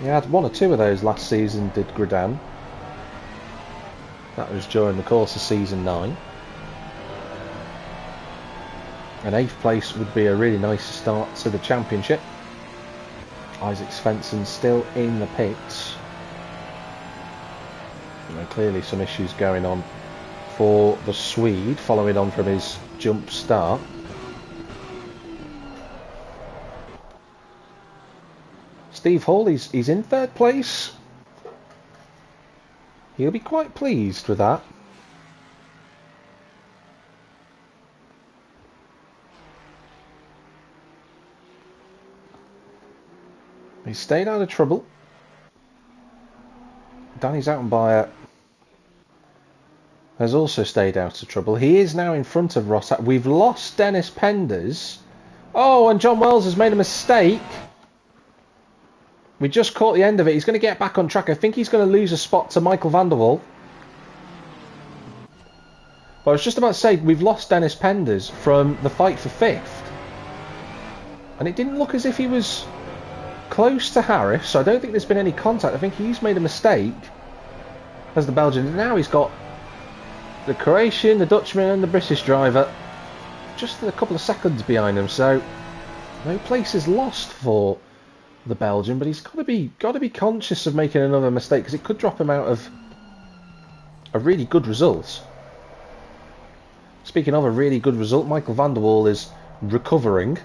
He had 1 or 2 of those last season, did Gredin. That was during the course of season 9. An 8th place would be a really nice start to the championship. Isaac Svensson still in the pits. And clearly some issues going on for the Swede, following on from his jump start. Steve Hall, he's in 3rd place. He'll be quite pleased with that. He's stayed out of trouble. Danny's Autenbayer has also stayed out of trouble. He is now in front of Ross. We've lost Dennis Penders. Oh, and John Wells has made a mistake. We just caught the end of it. He's going to get back on track. I think he's going to lose a spot to Michael van der Waal. But I was just about to say, we've lost Dennis Penders from the fight for 5th. And it didn't look as if he was close to Harris, so I don't think there's been any contact. I think he's made a mistake as the Belgian. And now he's got the Croatian, the Dutchman and the British driver just a couple of seconds behind him. So no place is lost for the Belgian, but he's got to be conscious of making another mistake, because it could drop him out of a really good result. Speaking of a really good result, Michael van der Waal is recovering.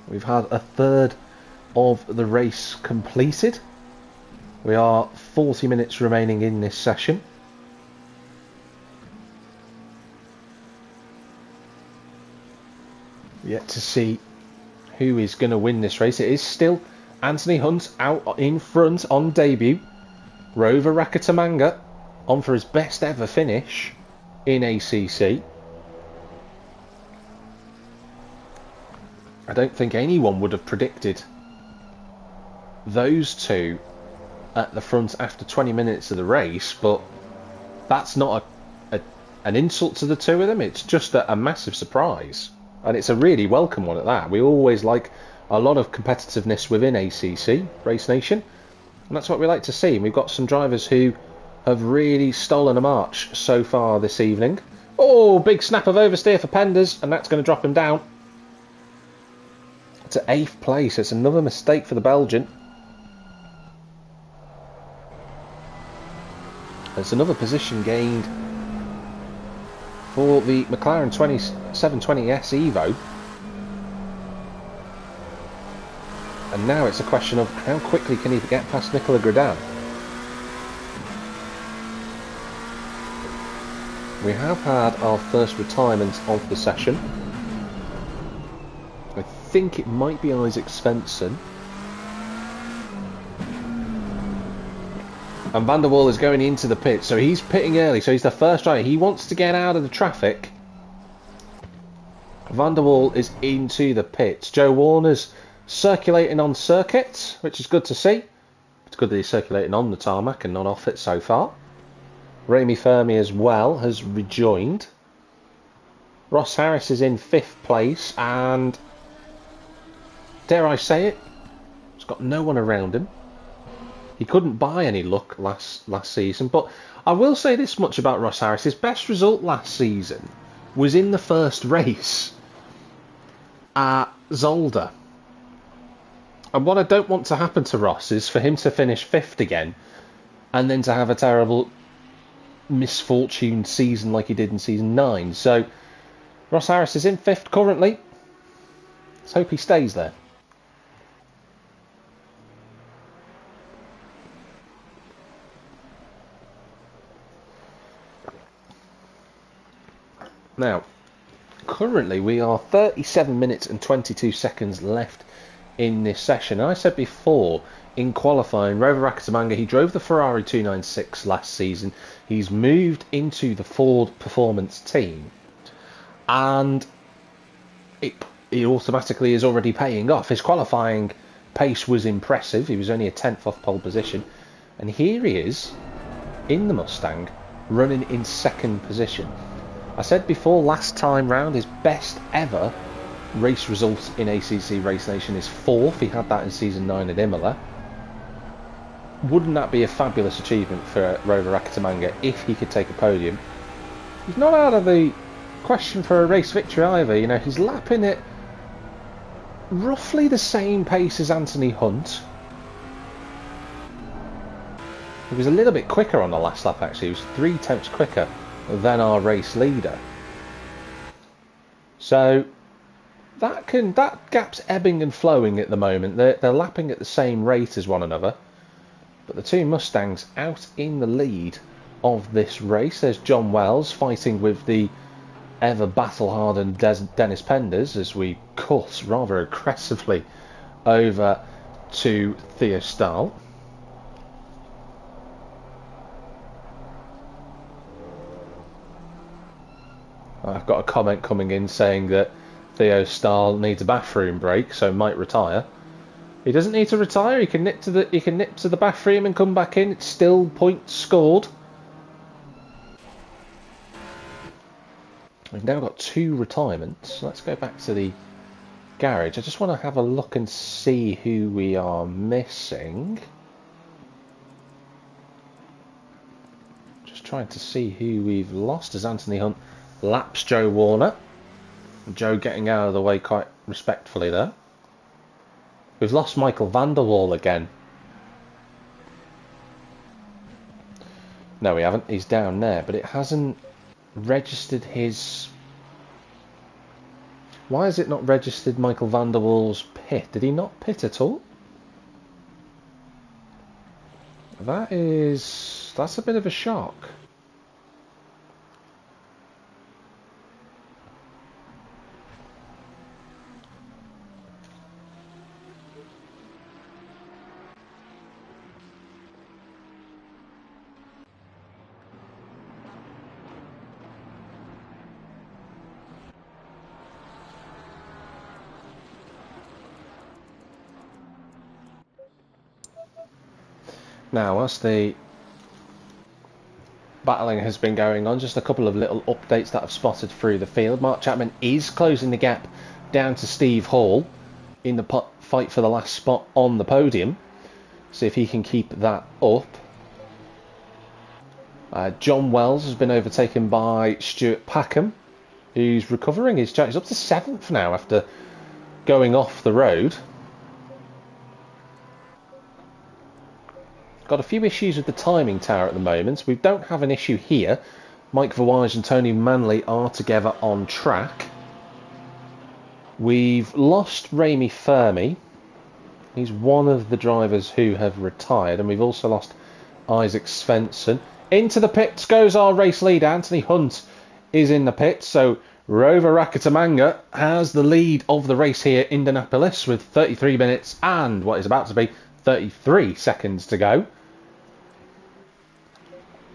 We've had a third of the race completed. We are 40 minutes remaining in this session. Yet to see who is going to win this race. It is still Anthony Hunt out in front on debut. Rover Rakatamanga on for his best ever finish in ACC. I don't think anyone would have predicted those two at the front after 20 minutes of the race, but that's not an insult to the two of them. It's just a massive surprise, and it's a really welcome one at that. We always like a lot of competitiveness within ACC Race Nation, and that's what we like to see. And we've got some drivers who have really stolen a march so far this evening. Oh, big snap of oversteer for Penders, and that's going to drop him down to 8th place. It's another mistake for the Belgian. It's another position gained for the McLaren 720S Evo. And now it's a question of how quickly can he get past Nicola Gradin. We have had our first retirement of the session. I think it might be Isaac Svensson. And Van der Waal is going into the pit, so he's pitting early, so he's the first driver. He wants to get out of the traffic. Van der Waal is into the pits. Joe Warner's circulating on circuit, which is good to see. It's good that he's circulating on the tarmac and not off it so far. Remy Fermi as well has rejoined. Ross Harris is in 5th place, and dare I say it, he's got no one around him. He couldn't buy any luck last season, but I will say this much about Ross Harris. His best result last season was in the first race at Zolder. And what I don't want to happen to Ross is for him to finish 5th again and then to have a terrible misfortune season like he did in season 9. So Ross Harris is in 5th currently. Let's hope he stays there. Now, currently we are 37 minutes and 22 seconds left in this session. I said before, in qualifying, Rover Rakatamanga, he drove the Ferrari 296 last season. He's moved into the Ford Performance team, and it automatically is already paying off. His qualifying pace was impressive. He was only a 10th off pole position, and here he is in the Mustang running in 2nd position. I said before, last time round, his best ever race result in ACC Race Nation is 4th. He had that in season 9 at Imola. Wouldn't that be a fabulous achievement for Rover Rakatamanga if he could take a podium? He's not out of the question for a race victory either. You know, he's lapping at roughly the same pace as Anthony Hunt. He was a little bit quicker on the last lap actually. He was 3 tenths quicker than our race leader. So that gap's ebbing and flowing at the moment. They're lapping at the same rate as one another, but the two Mustangs out in the lead of this race. There's John Wells fighting with the ever battle-hardened Dennis Penders as we cut rather aggressively over to Theo Stahl. I've got a comment coming in saying that Theo Stahl needs a bathroom break, so might retire. He doesn't need to retire. He can nip to the bathroom and come back in. It's still points scored. We've now got 2 retirements. Let's go back to the garage. I just want to have a look and see who we are missing. Just trying to see who we've lost as Anthony Hunt laps Joe Warner. Joe getting out of the way quite respectfully there. We've lost Michael van der Waal again. No, we haven't. He's down there, but it hasn't registered his... Why has it not registered Michael van der Waal's pit? Did he not pit at all? That's a bit of a shock. Now, as the battling has been going on, just a couple of little updates that I've spotted through the field. Mark Chapman is closing the gap down to Steve Hall in the fight for the last spot on the podium. See if he can keep that up. John Wells has been overtaken by Stuart Packham, who's recovering his track. He's up to 7th now after going off the road. Got a few issues with the timing tower at the moment. We don't have an issue here. Mike Verwage and Tony Manley are together on track. We've lost Ramy Fermi. He's one of the drivers who have retired. And we've also lost Isaac Svensson. Into the pits goes our race leader. Anthony Hunt is in the pits. So Rover Rakatamanga has the lead of the race here in Indianapolis with 33 minutes and what is about to be 33 seconds to go.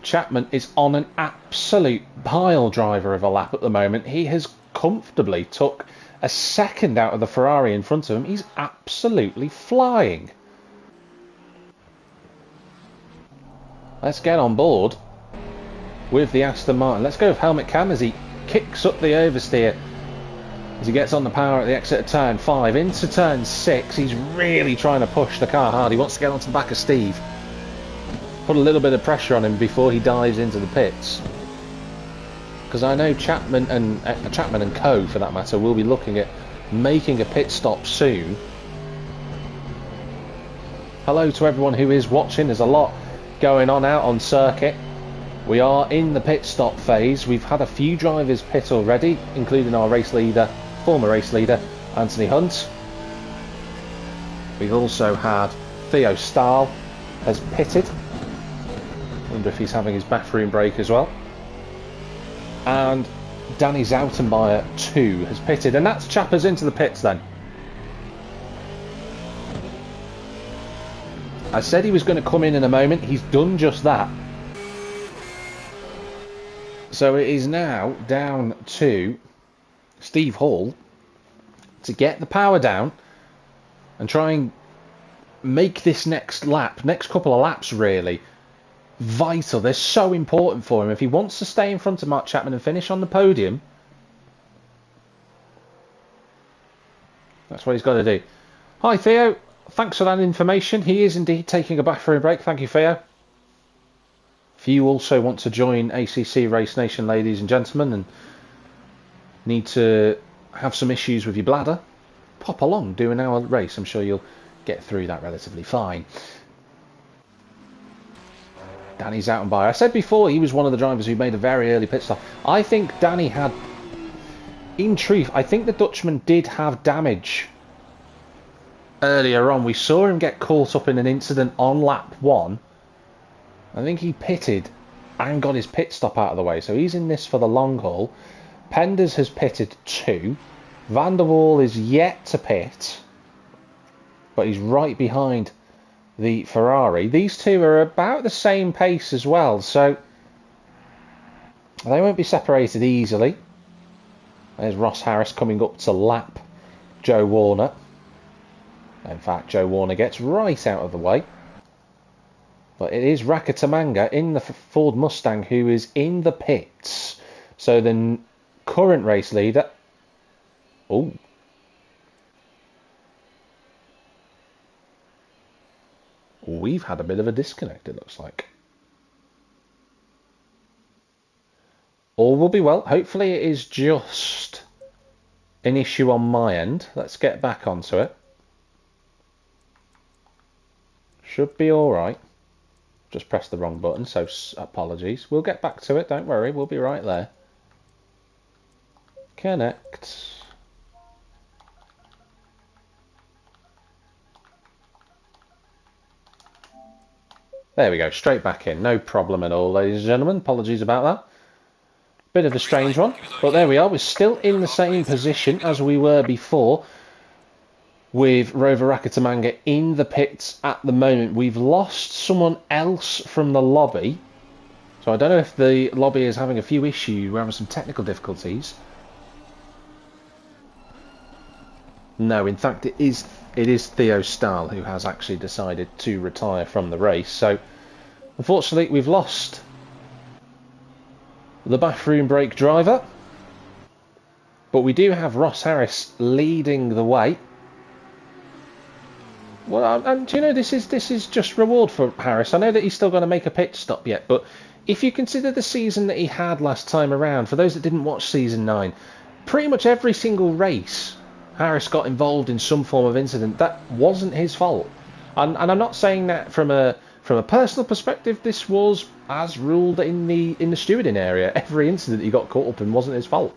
Chapman is on an absolute pile driver of a lap at the moment. He has comfortably took a second out of the Ferrari in front of him. He's absolutely flying. Let's get on board with the Aston Martin. Let's go with helmet cam as he kicks up the oversteer. As he gets on the power at the exit of turn 5 into turn 6. He's really trying to push the car hard. He wants to get onto the back of Steve. Put a little bit of pressure on him before he dives into the pits. Because I know Chapman and co, for that matter, will be looking at making a pit stop soon. Hello to everyone who is watching. There's a lot going on out on circuit. We are in the pit stop phase. We've had a few drivers pit already, including our race leader, former race leader, Anthony Hunt. We've also had Theo Stahl has pitted. Wonder if he's having his bathroom break as well. And Danny Zoutenbayer too has pitted, and that's Chappers into the pits then. I said he was going to come in a moment. He's done just that. So it is now down to Steve Hall to get the power down and try and make this next couple of laps really vital. They're so important for him. If he wants to stay in front of Mark Chapman and finish on the podium, that's what he's got to do. Hi Theo, thanks for that information. He is indeed taking a bathroom break. Thank you, Theo. If you also want to join ACC Race Nation, ladies and gentlemen, and need to have some issues with your bladder, pop along, do an hour race. I'm sure you'll get through that relatively fine. Danny Zoutenbayer. I said before he was one of the drivers who made a very early pit stop. I think Danny had... In truth, I think the Dutchman did have damage earlier on. We saw him get caught up in an incident on lap 1. I think he pitted and got his pit stop out of the way. So he's in this for the long haul. Penders has pitted 2. Van der Waal is yet to pit. but he's right behind the Ferrari. These two are about the same pace as well, so they won't be separated easily. There's Ross Harris coming up to lap Joe Warner. In fact, Joe Warner gets right out of the way. But it is Rakatamanga in the Ford Mustang who is in the pits. So the current race leader... Oh. We've had a bit of a disconnect, it looks like. All will be well. Hopefully it is just an issue on my end. Let's get back onto it. Should be alright. Just pressed the wrong button, so apologies. We'll get back to it, don't worry. We'll be right there. Connect. There we go, straight back in. No problem at all, ladies and gentlemen. Apologies about that. Bit of a strange one, but there we are. We're still in the same position as we were before, with Rover Rakatamanga in the pits at the moment. We've lost someone else from the lobby, so I don't know if the lobby is having a few issues. We're having some technical difficulties. No, in fact, it is Theo Stahl who has actually decided to retire from the race. So, unfortunately, we've lost the bathroom break driver, but we do have Ross Harris leading the way. Well, and you know, this is just reward for Harris. I know that he's still going to make a pit stop yet, but if you consider the season that he had last time around, for those that didn't watch season 9, pretty much every single race Harris got involved in some form of incident that wasn't his fault. And I'm not saying that from a personal perspective. This was as ruled in the stewarding area. Every incident he got caught up in wasn't his fault.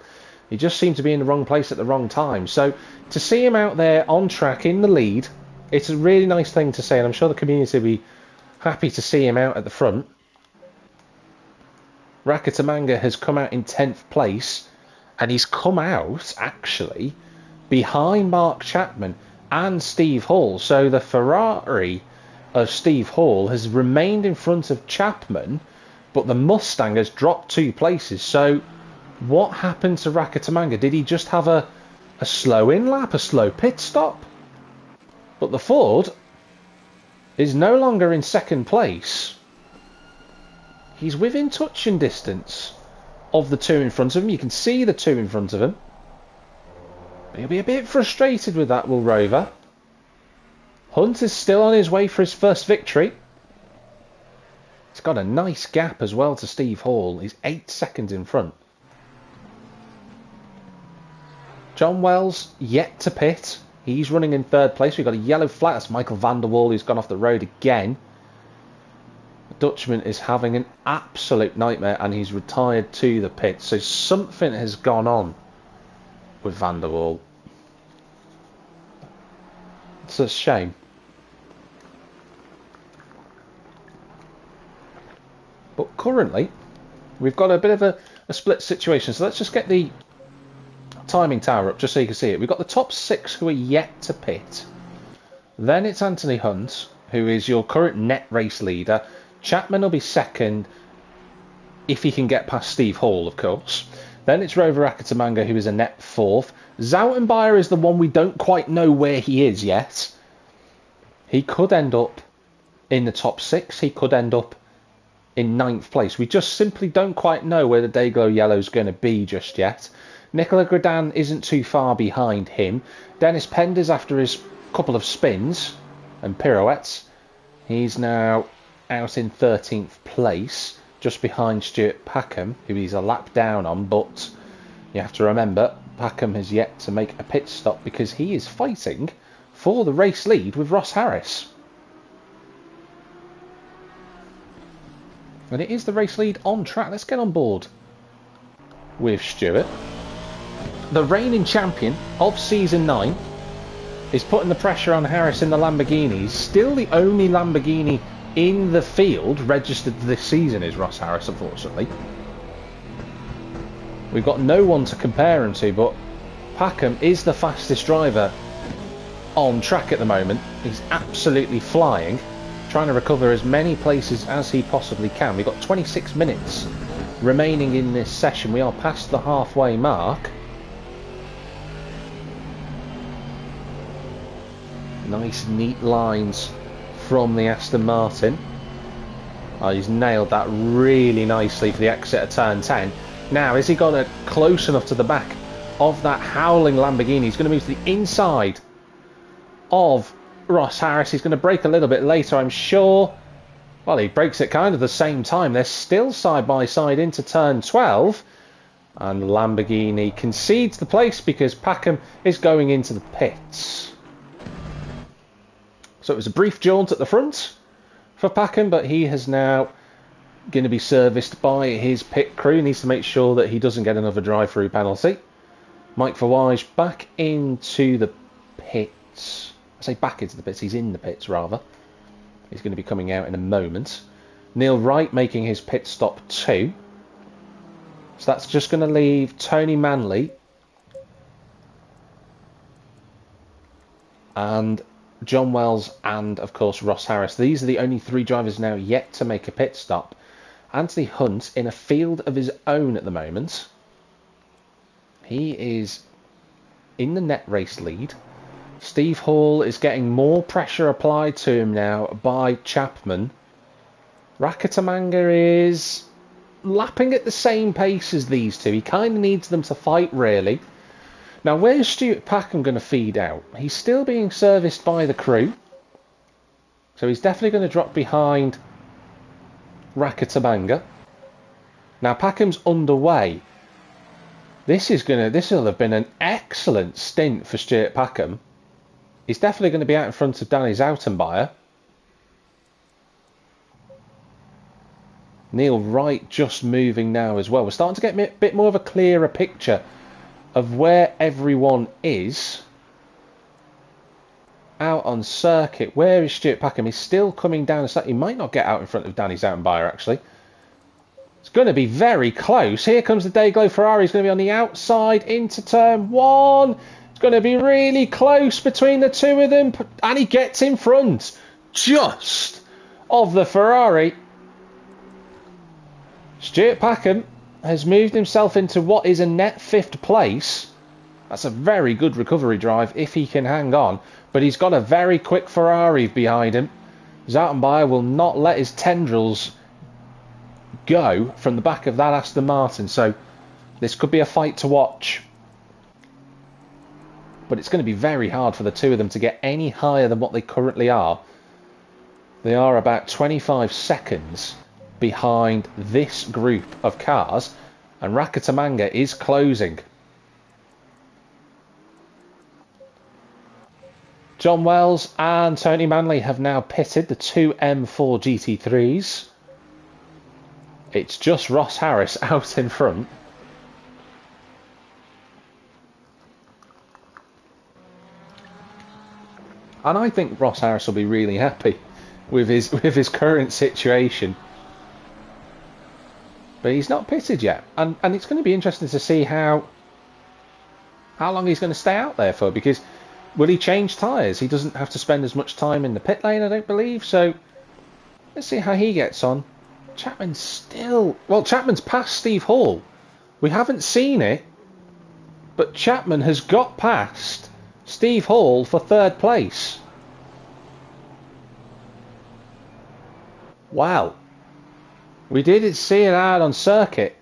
He just seemed to be in the wrong place at the wrong time. So to see him out there on track in the lead, it's a really nice thing to see, and I'm sure the community will be happy to see him out at the front. Rakatamanga has come out in 10th place, and he's come out, actually, behind Mark Chapman and Steve Hall. So the Ferrari of Steve Hall has remained in front of Chapman, but the Mustang has dropped 2 places. So what happened to Rakatamanga? Did he just have a slow in-lap, a slow pit stop? But the Ford is no longer in 2nd place. He's within touching distance of the 2 in front of him. You can see the 2 in front of him. He'll be a bit frustrated with that, will Rover. Hunt is still on his way for his first victory. He's got a nice gap as well to Steve Hall. He's 8 seconds in front. John Wells yet to pit. He's running in 3rd place. We've got a yellow flag. That's Michael van der Waal, who's gone off the road again. The Dutchman is having an absolute nightmare, and he's retired to the pit. So something has gone on with van der Waal. It's a shame. But currently, we've got a bit of a split situation. So let's just get the timing tower up just so you can see it. We've got the top 6 who are yet to pit. Then it's Anthony Hunt, who is your current net race leader. Chapman will be 2nd if he can get past Steve Hall, of course. Then it's Rover Rakatamanga, who is a net 4th. Zoutenbayer is the one we don't quite know where he is yet. He could end up in the top 6. He could end up in 9th place. We just simply don't quite know where the Dayglow Yellow is going to be just yet. Nicola Gradan isn't too far behind him. Dennis Penders, after his couple of spins and pirouettes, he's now out in 13th place, just behind Stuart Packham, who he's a lap down on. But you have to remember, Packham has yet to make a pit stop because he is fighting for the race lead with Ross Harris. And it is the race lead on track. Let's get on board with Stuart. The reigning champion of Season 9 is putting the pressure on Harris in the Lamborghini. He's still the only Lamborghini in the field registered this season is Ross Harris, unfortunately. We've got no one to compare him to, but Packham is the fastest driver on track at the moment. He's absolutely flying, trying to recover as many places as he possibly can. We've got 26 minutes remaining in this session. We are past the halfway mark. Nice neat lines from the Aston Martin. Oh, he's nailed that really nicely for the exit of turn 10. Now, has he got it close enough to the back of that howling Lamborghini? He's going to move to the inside of Ross Harris. He's going to brake a little bit later, I'm sure. Well, he brakes at kind of the same time. They're still side by side into turn 12. And Lamborghini concedes the place because Packham is going into the pits. So it was a brief jaunt at the front for Packham, but he has now going to be serviced by his pit crew. He needs to make sure that he doesn't get another drive-through penalty. Mike Verwage back into the pits. I say back into the pits, he's in the pits rather. He's going to be coming out in a moment. Neil Wright making his pit stop too. So that's just going to leave Tony Manley and John Wells and, of course, Ross Harris. These are the only three drivers now yet to make a pit stop. Anthony Hunt in a field of his own at the moment. He is in the net race lead. Steve Hall is getting more pressure applied to him now by Chapman. Rakatamanga is lapping at the same pace as these two. He kind of needs them to fight, really. Now, where's Stuart Packham going to feed out? He's still being serviced by the crew. So he's definitely going to drop behind Rakatamanga. Now, Packham's underway. This will have been an excellent stint for Stuart Packham. He's definitely going to be out in front of Danny Zoutenbayer. Neil Wright just moving now as well. We're starting to get a bit more of a clearer picture of where everyone is out on circuit. Where is Stuart Packham? He's still coming down. He might not get out in front of Danny Zoutenbayer, actually. It's going to be very close. Here comes the Dayglow Ferrari. He's going to be on the outside into turn 1. It's going to be really close between the two of them. And he gets in front just of the Ferrari. Stuart Packham has moved himself into what is a net 5th place. That's a very good recovery drive if he can hang on. But he's got a very quick Ferrari behind him. Zoutenbayer will not let his tendrils go from the back of that Aston Martin. So this could be a fight to watch. But it's going to be very hard for the two of them to get any higher than what they currently are. They are about 25 seconds behind this group of cars, and Rakatamanga is closing. John Wells and Tony Manley have now pitted, the two M4 GT3s. It's just Ross Harris out in front. And I think Ross Harris will be really happy with his current situation. But he's not pitted yet. And it's going to be interesting to see how long he's going to stay out there for. Because will he change tyres? He doesn't have to spend as much time in the pit lane, I don't believe. So let's see how he gets on. Chapman's passed Steve Hall. We haven't seen it. But Chapman has got past Steve Hall for 3rd place. Wow. We did see it out on circuit,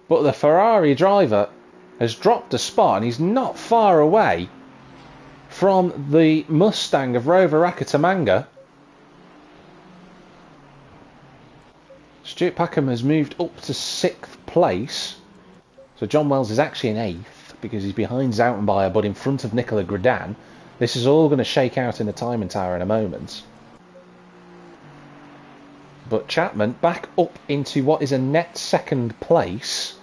but the Ferrari driver has dropped a spot and he's not far away from the Mustang of Rover Rakatamanga. Stuart Packham has moved up to 6th place. So John Wells is actually in 8th because he's behind Zoutenbayer but in front of Nicola Gradan. This is all going to shake out in the timing tower in a moment. But Chapman back up into what is a net 2nd place,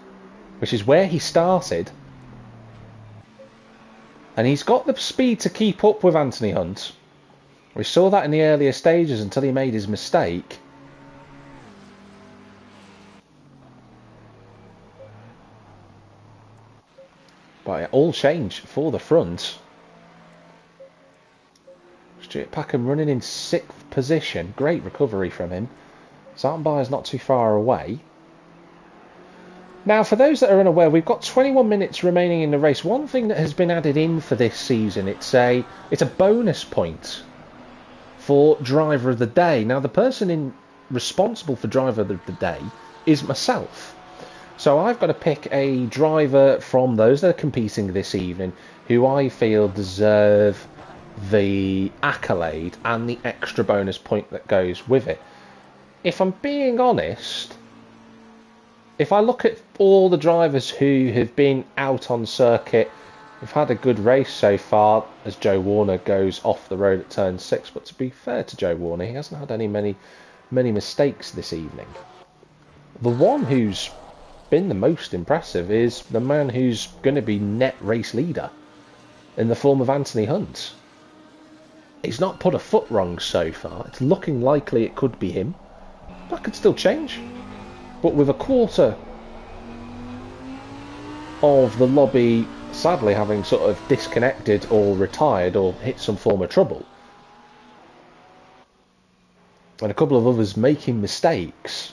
which is where he started. And he's got the speed to keep up with Anthony Hunt. We saw that in the earlier stages until he made his mistake. But it all changed for the front. Stuart Packham running in 6th position. Great recovery from him. Zartenbayer's not too far away. Now, for those that are unaware, we've got 21 minutes remaining in the race. One thing that has been added in for this season, it's a bonus point for driver of the day. Now, the person responsible for driver of the day is myself. So I've got to pick a driver from those that are competing this evening who I feel deserve the accolade and the extra bonus point that goes with it. If I'm being honest, if I look at all the drivers who have been out on circuit, we've had a good race so far as Joe Warner goes off the road at turn 6. But to be fair to Joe Warner, he hasn't had many mistakes this evening. The one who's been the most impressive is the man who's going to be net race leader in the form of Anthony Hunt. He's not put a foot wrong so far. It's looking likely it could be him. That could still change. But with a quarter of the lobby sadly having sort of disconnected or retired or hit some form of trouble, and a couple of others making mistakes,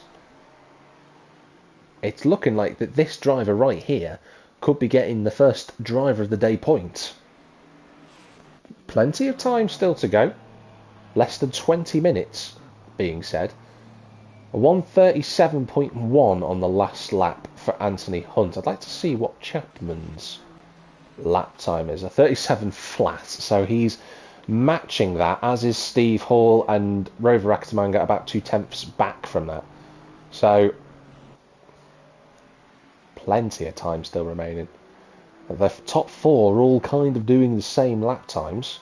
it's looking like that this driver right here could be getting the first driver of the day point. Plenty of time still to go. Less than 20 minutes being said. A 1:37.1 on the last lap for Anthony Hunt. I'd like to see what Chapman's lap time is. A 37 flat. So he's matching that, as is Steve Hall, and Rover Akatamanga about 2/10 back from that. So plenty of time still remaining. The top 4 are all kind of doing the same lap times.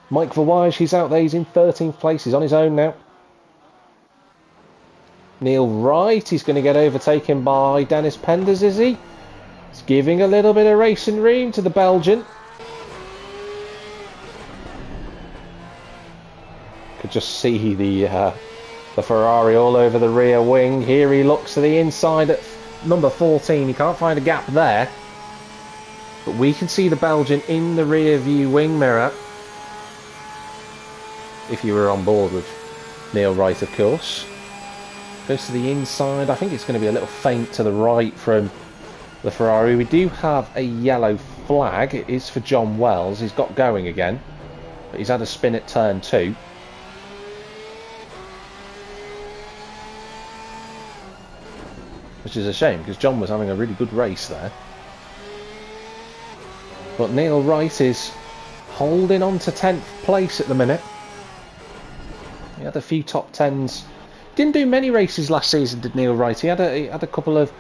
Mike Verwij, he's out there, he's in 13th place, he's on his own now. Neil Wright, he's going to get overtaken by Dennis Penders, is he? He's giving a little bit of racing room to the Belgian. Could just see the Ferrari all over the rear wing. Here he looks to the inside at number 14. He can't find a gap there. But we can see the Belgian in the rear view wing mirror. If you were on board with Neil Wright, of course. Goes to the inside. I think it's going to be a little faint to the right from the Ferrari. We do have a yellow flag. It is for John Wells. He's got going again. But he's had a spin at turn 2. Which is a shame, because John was having a really good race there. But Neil Wright is holding on to 10th place at the minute. He had a few top 10s. Didn't do many races last season, did Neil Wright? He had a couple of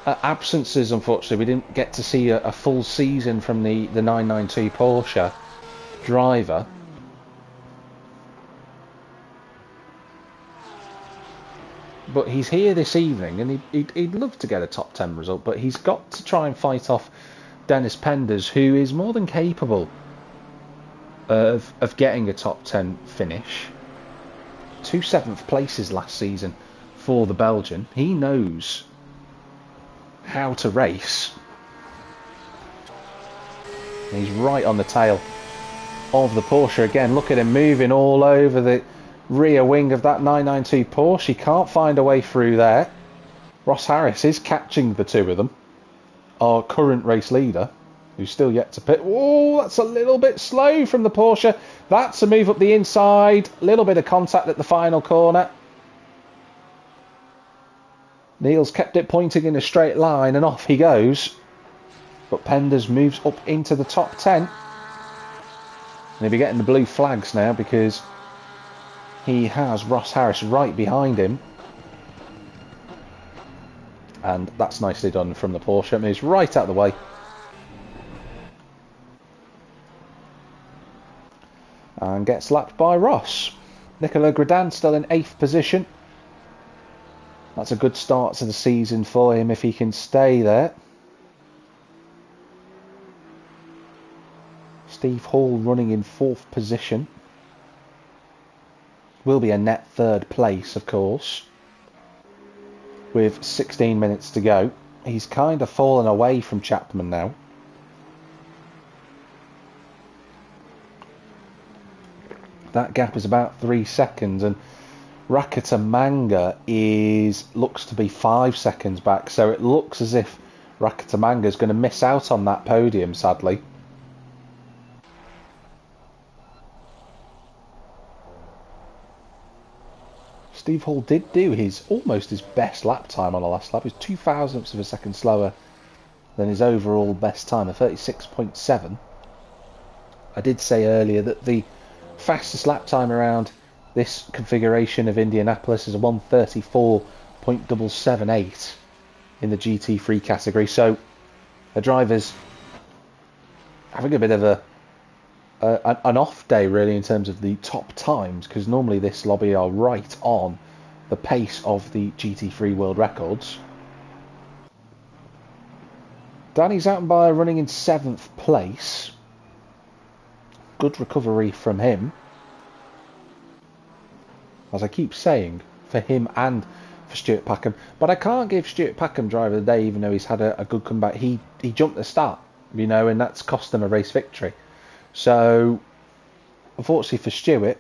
absences, unfortunately. We didn't get to see a full season from the 992 Porsche driver. But he's here this evening, and he'd love to get a top 10 result, but he's got to try and fight off Dennis Penders, who is more than capable of getting a top 10 finish. 2 7th places last season for the Belgian. He knows how to race. And he's right on the tail of the Porsche again. Look at him moving all over the rear wing of that 992 Porsche. He can't find a way through there. Ross Harris is catching the two of them. Our current race leader, who's still yet to pit. Oh, that's a little bit slow from the Porsche. That's a move up the inside. A little bit of contact at the final corner. Neil's kept it pointing in a straight line, and off he goes. But Penders moves up into the top 10. And he'll be getting the blue flags now, because he has Ross Harris right behind him. And that's nicely done from the Porsche. Moves right out of the way. And gets lapped by Ross. Nicolas Gredin still in 8th position. That's a good start to the season for him if he can stay there. Steve Hall running in 4th position. Will be a net 3rd place, of course. With 16 minutes to go. He's kind of fallen away from Chapman now. That gap is about 3 seconds, and Rakatamanga looks to be 5 seconds back, so it looks as if Rakatamanga is going to miss out on that podium, sadly. Steve Hall did do almost his best lap time on the last lap. He was 0.02 of a second slower than his overall best time of 36.7. I did say earlier that the fastest lap time around this configuration of Indianapolis is a 1:34.778 in the GT3 category. So the driver's having a bit of an off day really in terms of the top times, because normally this lobby are right on the pace of the GT3 world records. Danny Zaltenbayer running in 7th place. Good recovery from him. As I keep saying, for him and for Stuart Packham. But I can't give Stuart Packham driver of the day, even though he's had a good comeback. He jumped the start, you know, and that's cost him a race victory. So, unfortunately for Stuart,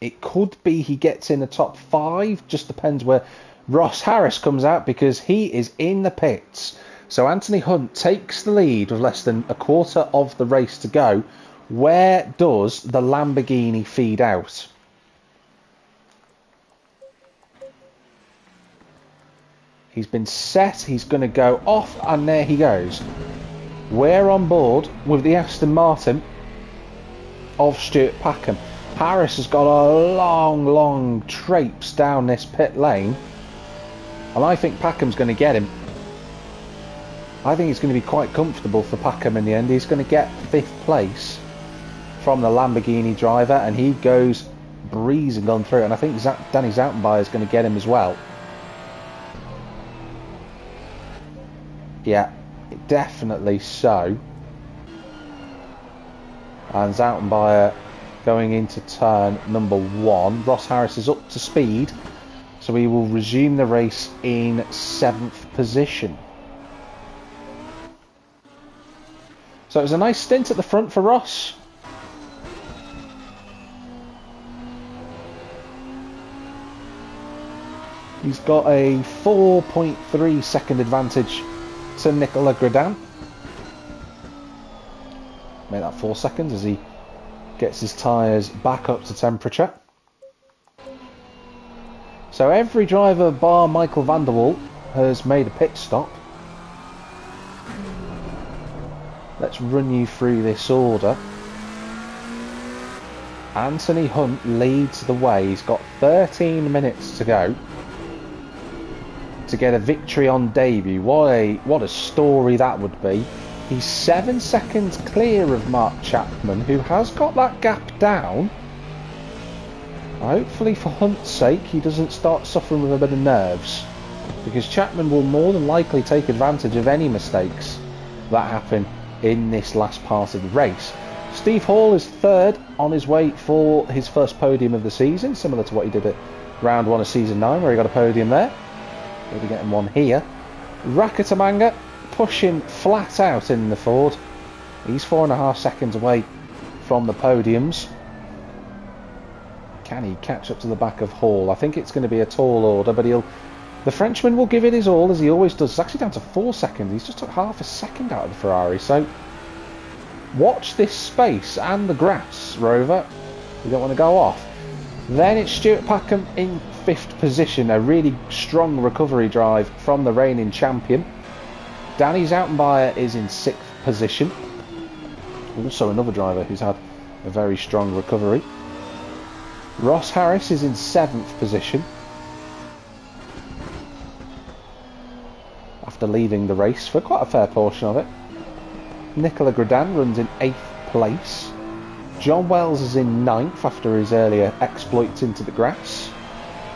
it could be he gets in the top 5. Just depends where Ross Harris comes out, because he is in the pits. So Anthony Hunt takes the lead with less than a quarter of the race to go. Where does the Lamborghini feed out? He's been set, he's going to go off, and there he goes. We're on board with the Aston Martin of Stuart Packham. Harris has got a long traipse down this pit lane, and I think Packham's going to get him. I think it's going to be quite comfortable for Packham in the end. He's going to get 5th place from the Lamborghini driver, and he goes breezing on through, and I think Danny Zaltenbayer is going to get him as well. Yeah, definitely so. And Zaltenbayer going into turn number 1. Ross Harris is up to speed, so he will resume the race in 7th position. So it was a nice stint at the front for Ross. He's got a 4.3 second advantage to Nicolas Gredin. Make that 4 seconds as he gets his tyres back up to temperature. So every driver bar Michael van der Wal has made a pit stop. Let's run you through this order. Anthony Hunt leads the way. He's got 13 minutes to go to get a victory on debut. What a story that would be. He's 7 seconds clear of Mark Chapman, who has got that gap down. Hopefully for Hunt's sake he doesn't start suffering with a bit of nerves, because Chapman will more than likely take advantage of any mistakes that happen in this last part of the race. Steve Hall is 3rd, on his way for his first podium of the season, similar to what he did at round 1 of season 9 where he got a podium there. We'll be getting one here. Rakatamanga pushing flat out in the Ford. He's 4.5 seconds away from the podiums. Can he catch up to the back of Hall? I think it's going to be a tall order, but the Frenchman will give it his all, as he always does. It's actually down to 4 seconds. He's just took half a second out of the Ferrari. So watch this space and the grass, Rover. You don't want to go off. Then it's Stuart Packham in 5th position. A really strong recovery drive from the reigning champion. Danny Zaltenbayer is in 6th position. Also another driver who's had a very strong recovery. Ross Harris is in 7th position after leading the race for quite a fair portion of it. Nicolas Gredin runs in 8th place. John Wells is in 9th after his earlier exploits into the grass.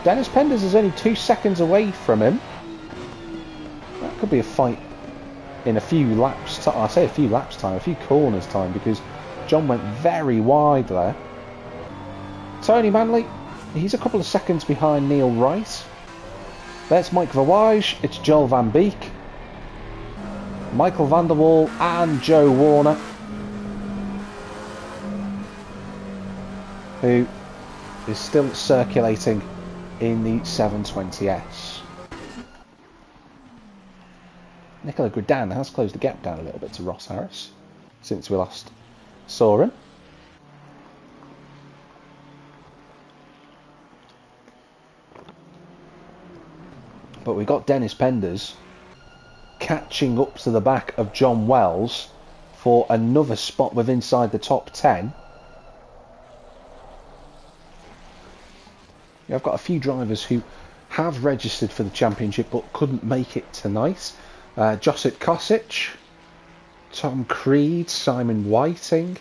Dennis Penders is only 2 seconds away from him. That could be a fight in a few laps. I say a few laps time, a few corners time, because John went very wide there. Tony Manley, he's a couple of seconds behind Neil Wright. There's Mike Verwage, it's Joel Van Beek, Michael van der Wal and Joe Warner. who is still circulating in the 720S. Nicola Gridin has closed the gap down a little bit to Ross Harris since we last saw him. But we got Dennis Penders catching up to the back of John Wells for another spot with inside the top 10. I've got a few drivers who have registered for the championship but couldn't make it tonight. Josip Kosic, Tom Creed, Simon Whiting,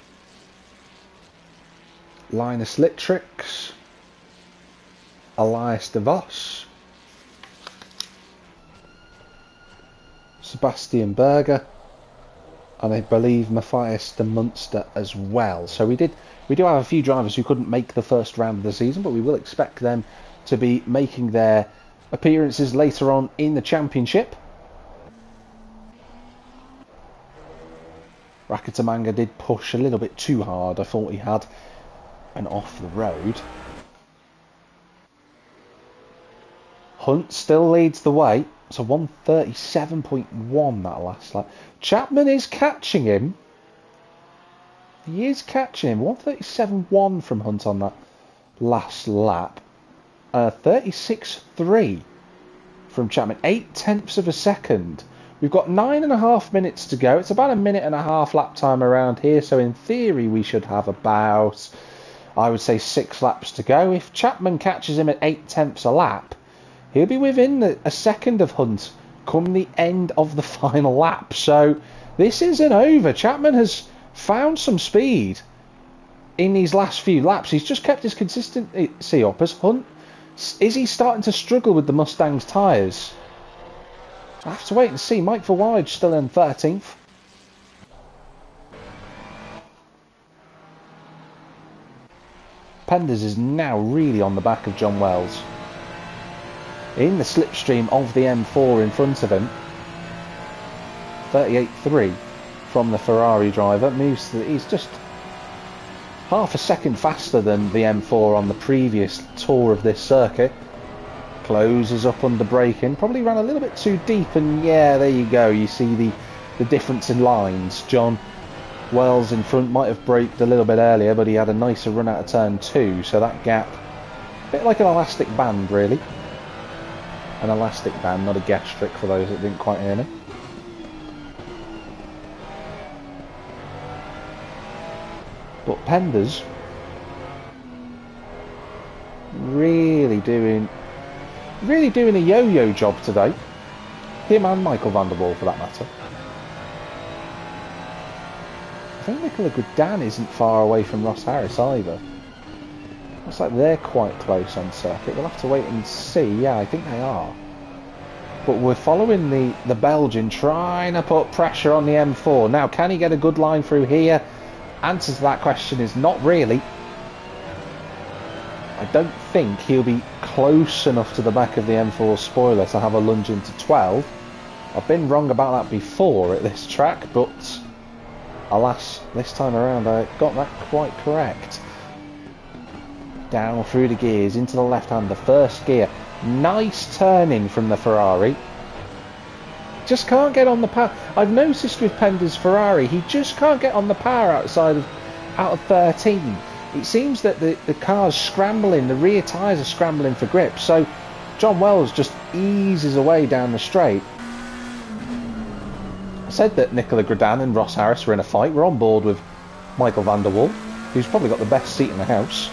Linus Littrix, Elias de Vos, Sebastian Berger, and I believe Matthias de Munster as well. So we do have a few drivers who couldn't make the first round of the season, but we will expect them to be making their appearances later on in the championship. Rakitamanga did push a little bit too hard. I thought he had an off the road. Hunt still leads the way. So 137.1 that last lap. Chapman is catching him. He is catching him. 137.1 from Hunt on that last lap. 36.3 from Chapman. 0.8 of a second. We've got 9.5 minutes to go. It's about a minute and a half lap time around here. So in theory, we should have about, I would say, 6 laps to go. If Chapman catches him at 0.8 a lap, he'll be within a second of Hunt come the end of the final lap. So this isn't over. Chapman has found some speed in these last few laps. He's just kept his consistency up. As Hunt, is he starting to struggle with the Mustang's tyres? I have to wait and see. Mike Verwij still in 13th. Penders is now really on the back of John Wells. In the slipstream of the M4 in front of him. 38.3 from the Ferrari driver. Moves to, he's just half a second faster than the M4 on the previous tour of this circuit. Closes up under braking. Probably ran a little bit too deep, and yeah, there you go. You see the difference in lines. John Wells in front might have braked a little bit earlier, but he had a nicer run out of turn 2, so that gap, a bit like an elastic band really. An elastic band, not a gastric for those that didn't quite hear me. But Penders really doing a yo-yo job today. Him and Michael van der Waal for that matter. I think Nicola Gridin isn't far away from Ross Harris either. Looks like they're quite close on circuit. We'll have to wait and see. Yeah, I think they are. But we're following the Belgian, trying to put pressure on the M4. Now, can he get a good line through here? Answer to that question is not really. I don't think he'll be close enough to the back of the M4 spoiler to have a lunge into 12. I've been wrong about that before at this track, but alas, this time around I got that quite correct. Down through the gears, into the left hand, the first gear. Nice turning from the Ferrari. Just can't get on the power. I've noticed with Penders' Ferrari, he just can't get on the power out of 13. It seems that the car's scrambling, the rear tyres are scrambling for grip, so John Wells just eases away down the straight. I said that Nicola Gridin and Ross Harris were in a fight. We're on board with Michael van der Waal, who's probably got the best seat in the house.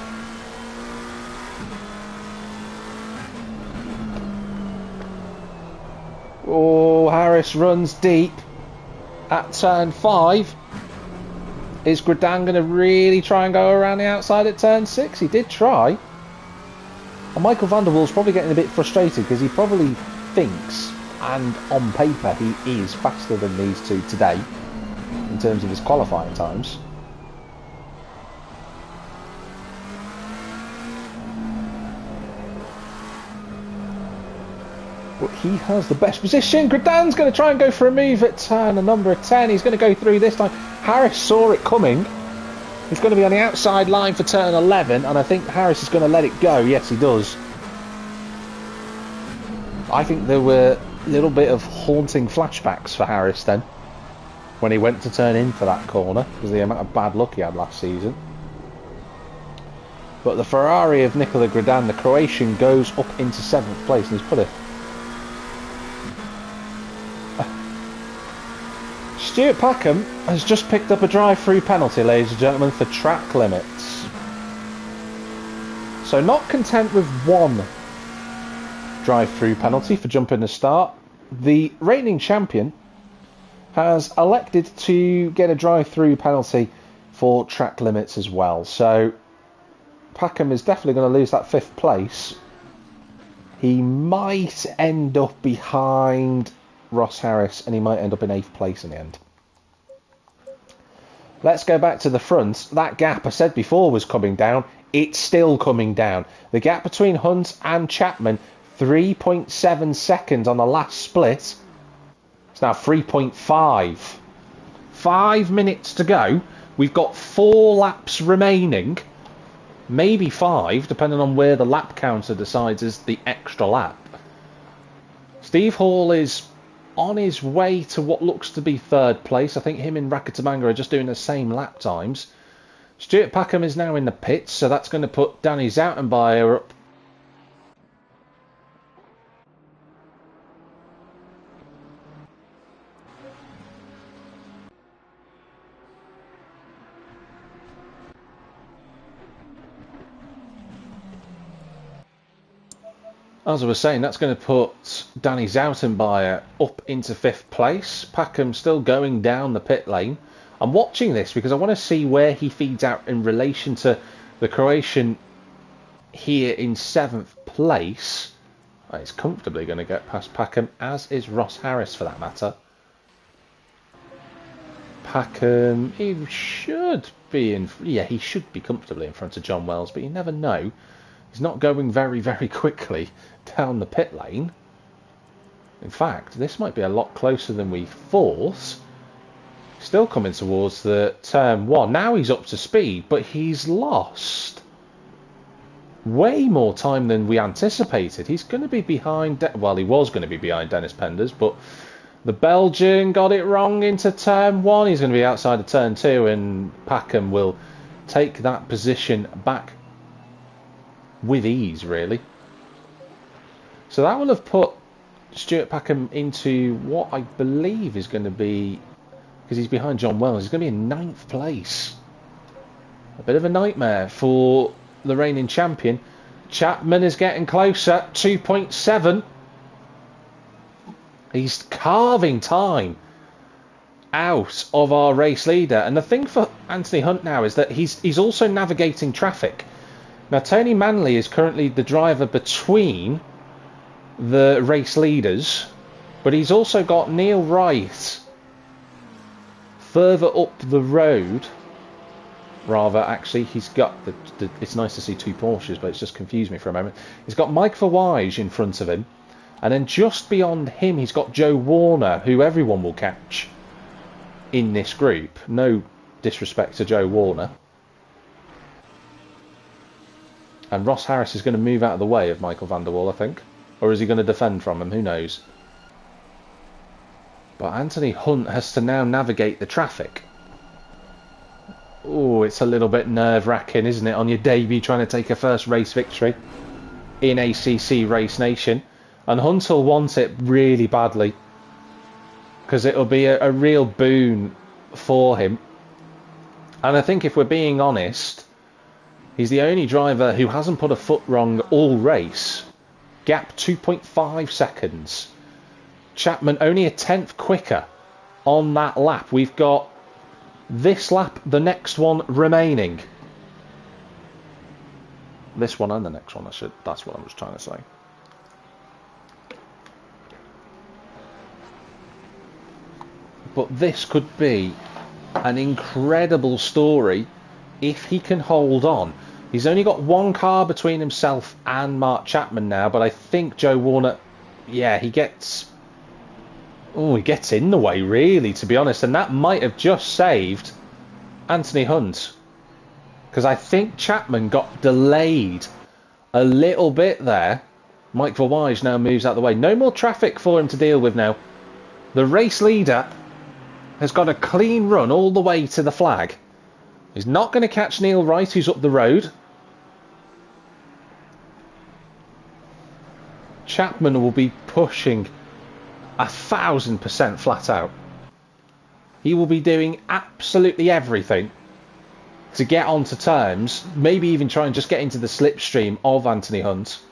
Oh, Harris runs deep at turn 5. Is Gridin going to really try and go around the outside at turn 6? He did try. And Michael van der Waal's probably getting a bit frustrated because he probably thinks, and on paper he is faster than these two today in terms of his qualifying times. But he has the best position. Gridin's going to try and go for a move at turn a number of 10. He's going to go through this time. Harris saw it coming. He's going to be on the outside line for turn 11, and I think Harris is going to let it go. Yes, he does. I think there were a little bit of haunting flashbacks for Harris then, when he went to turn in for that corner, because of the amount of bad luck he had last season. But the Ferrari of Nikola Gradan, the Croatian, goes up into 7th place, and he's put a... Stuart Packham has just picked up a drive-through penalty, ladies and gentlemen, for track limits. So not content with one drive-through penalty for jumping the start, the reigning champion has elected to get a drive-through penalty for track limits as well. So Packham is definitely going to lose that 5th place. He might end up behind Ross Harris, and he might end up in 8th place in the end. Let's go back to the front. That gap I said before was coming down. It's still coming down. The gap between Hunt and Chapman, 3.7 seconds on the last split. It's now 3.5. 5 minutes to go. We've got 4 laps remaining. Maybe 5, depending on where the lap counter decides is the extra lap. Steve Hall is on his way to what looks to be 3rd place. I think him and Rakitamanga are just doing the same lap times. Stuart Packham is now in the pits, so that's going to put Danny Zoutenbayer up. As I was saying, that's going to put Danny Zoutenbayer up into 5th place. Packham still going down the pit lane. I'm watching this because I want to see where he feeds out in relation to the Croatian here in 7th place. He's comfortably going to get past Packham, as is Ross Harris for that matter. Packham, he should be in... Yeah, he should be comfortably in front of John Wells, but you never know. He's not going very, very quickly down the pit lane. In fact, this might be a lot closer than we thought. Still coming towards the turn 1. Now he's up to speed, but he's lost way more time than we anticipated. He's going to be behind... Well, he was going to be behind Dennis Penders, but the Belgian got it wrong into turn 1. He's going to be outside of turn 2, and Packham will take that position back with ease, really. So that will have put Stuart Packham into what I believe is going to be, because he's behind John Wells, he's going to be in 9th place. A bit of a nightmare for the reigning champion. Chapman is getting closer, 2.7. He's carving time out of our race leader. And the thing for Anthony Hunt now is that he's also navigating traffic. Now, Tony Manley is currently the driver between the race leaders, but he's also got Neil Wright further up the road. Rather, actually, he's got it's nice to see 2 Porsches, but it's just confused me for a moment. He's got Mike Verweij in front of him, and then just beyond him, he's got Joe Warner, who everyone will catch in this group. No disrespect to Joe Warner. And Ross Harris is going to move out of the way of Michael van der Waal, I think. Or is he going to defend from him? Who knows? But Anthony Hunt has to now navigate the traffic. Oh, it's a little bit nerve-wracking, isn't it? On your debut, trying to take a first race victory in ACC Race Nation. And Hunt will want it really badly, because it'll be a real boon for him. And I think if we're being honest, he's the only driver who hasn't put a foot wrong all race. Gap 2.5 seconds. Chapman only a 10th quicker on that lap. We've got this lap, the next one remaining. This one and the next one, that's what I was trying to say. But this could be an incredible story if he can hold on. He's only got 1 car between himself and Mark Chapman now, but I think Joe Warner, yeah, he gets in the way, really, to be honest, and that might have just saved Anthony Hunt. because I think Chapman got delayed a little bit there. Mike Verwij now moves out of the way. No more traffic for him to deal with now. The race leader has got a clean run all the way to the flag. He's not going to catch Neil Wright, who's up the road. Chapman will be pushing 1,000% flat out. He will be doing absolutely everything to get onto terms, maybe even try and just get into the slipstream of Anthony Hunt.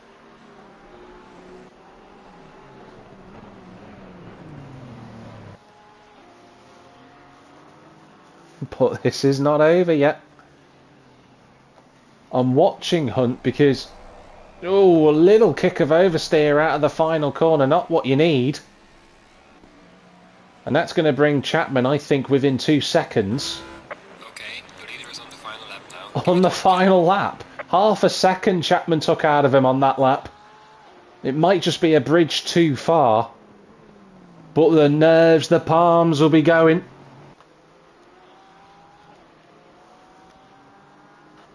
But this is not over yet. I'm watching Hunt because, oh, a little kick of oversteer out of the final corner, not what you need. And that's going to bring Chapman, I think, within 2 seconds. Okay, the leader is on the final lap now. On the final lap. Half a second Chapman took out of him on that lap. It might just be a bridge too far. But the nerves, the palms will be going.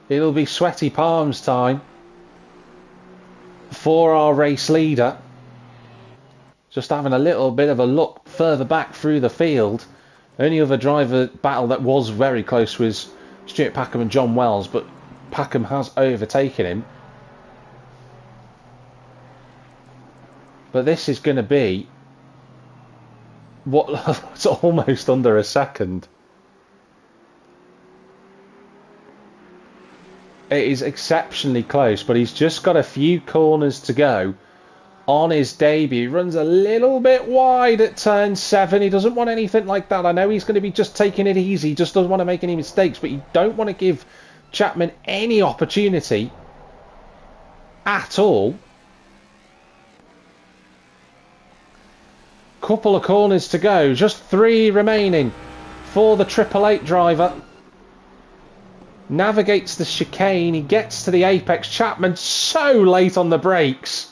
It'll be sweaty palms time for our race leader. Just having a little bit of a look further back through the field. Only other driver battle that was very close was Stuart Packham and John Wells, but Packham has overtaken him. But this is going to be it's almost under a second. It is exceptionally close, but he's just got a few corners to go on his debut. Runs a little bit wide at turn 7. He doesn't want anything like that. I know he's going to be just taking it easy. He just doesn't want to make any mistakes, but you don't want to give Chapman any opportunity at all. Couple of corners to go. Just 3 remaining for the 888 driver. Navigates the chicane. He gets to the apex. Chapman so late on the brakes.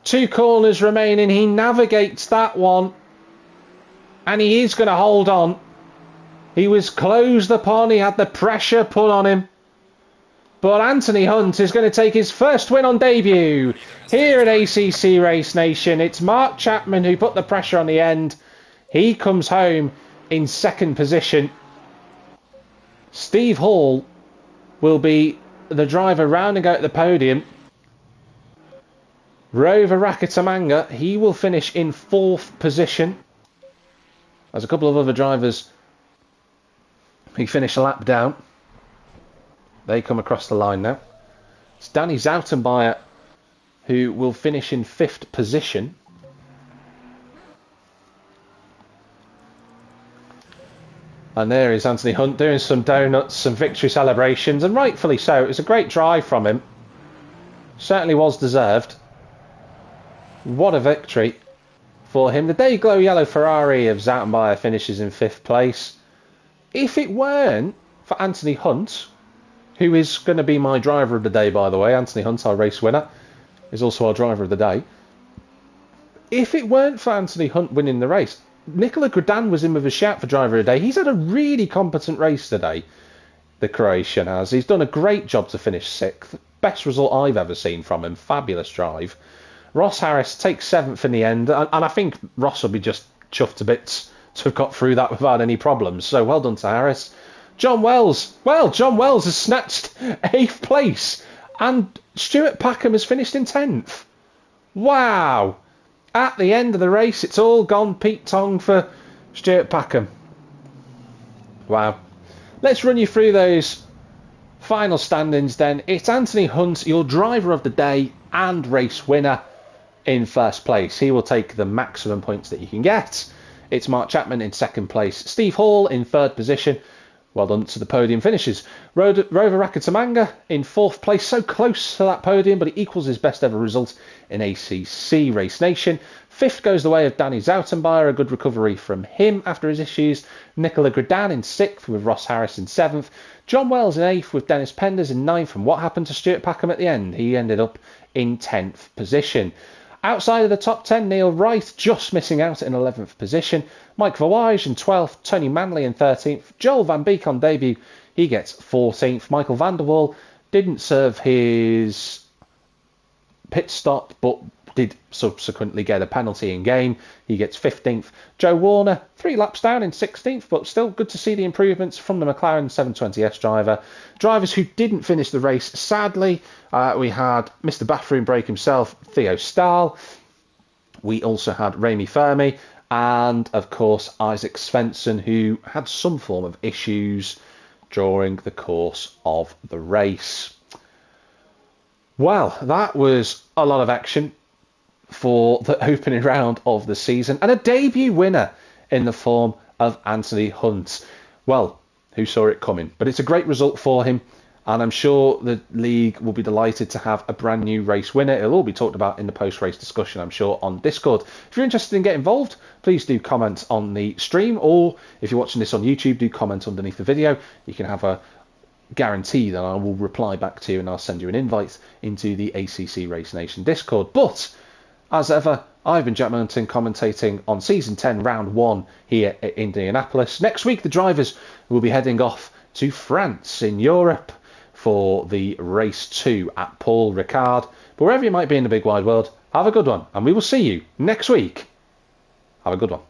2 corners remaining. He navigates that one. And he is going to hold on. He was closed upon. He had the pressure put on him. But Anthony Hunt is going to take his first win on debut here at ACC Race Nation. It's Mark Chapman who put the pressure on the end. He comes home in 2nd position. Steve Hall will be the driver rounding out the podium. Rover Rakatamanga, he will finish in 4th position. There's a couple of other drivers who finish a lap down. They come across the line now. It's Danny Zoutenbayer who will finish in 5th position. And there is Anthony Hunt doing some donuts, some victory celebrations, and rightfully so. It was a great drive from him. Certainly was deserved. What a victory for him. The day glow yellow Ferrari of Zoutenbayer finishes in 5th place. If it weren't for Anthony Hunt, who is going to be my driver of the day, by the way, Anthony Hunt, our race winner, is also our driver of the day. If it weren't for Anthony Hunt winning the race, Nikola Gradan was in with a shout for driver of the day. He's had a really competent race today, the Croatian has. He's done a great job to finish 6th. Best result I've ever seen from him. Fabulous drive. Ross Harris takes 7th in the end, and I think Ross will be just chuffed to bits to have got through that without any problems. So well done to Harris. John Wells. Well, John Wells has snatched 8th place, and Stuart Packham has finished in 10th. Wow. At the end of the race, it's all gone Pete Tong for Stuart Packham. Wow. Let's run you through those final standings then. It's Anthony Hunt, your driver of the day and race winner, in 1st place. He will take the maximum points that you can get. It's Mark Chapman in 2nd place. Steve Hall in 3rd position. Well done to the podium finishes. Rover Rakatamanga in 4th place. So close to that podium, but he equals his best ever result in ACC Race Nation. 5th goes the way of Danny Zoutenbayer. A good recovery from him after his issues. Nikola Gradan in 6th with Ross Harris in 7th. John Wells in 8th with Dennis Penders in 9th. And what happened to Stuart Packham at the end? He ended up in 10th position. Outside of the top 10, Neil Wright just missing out in 11th position. Mike Verwij in 12th, Tony Manley in 13th. Joel Van Beek on debut, he gets 14th. Michael van der Waal didn't serve his pit stop, but did subsequently get a penalty in game. He gets 15th. Joe Warner, 3 laps down in 16th, but still good to see the improvements from the McLaren 720S driver. Drivers who didn't finish the race, sadly, we had Mr. Bathroom Break himself, Theo Stahl. We also had Remy Fermi, and of course Isaac Svensson, who had some form of issues during the course of the race. Well, that was a lot of action for the opening round of the season, and a debut winner in the form of Anthony Hunt. Well, who saw it coming? But it's a great result for him, and I'm sure the league will be delighted to have a brand new race winner. It'll all be talked about in the post-race discussion, I'm sure, on Discord. If you're interested in getting involved, please do comment on the stream, or if you're watching this on YouTube, do comment underneath the video. You can have a guarantee that I will reply back to you, and I'll send you an invite into the ACC Race Nation Discord. But as ever, I've been Jack Millington commentating on Season 10, Round 1 here at Indianapolis. Next week, the drivers will be heading off to France in Europe for the Race 2 at Paul Ricard. But wherever you might be in the big wide world, have a good one, and we will see you next week. Have a good one.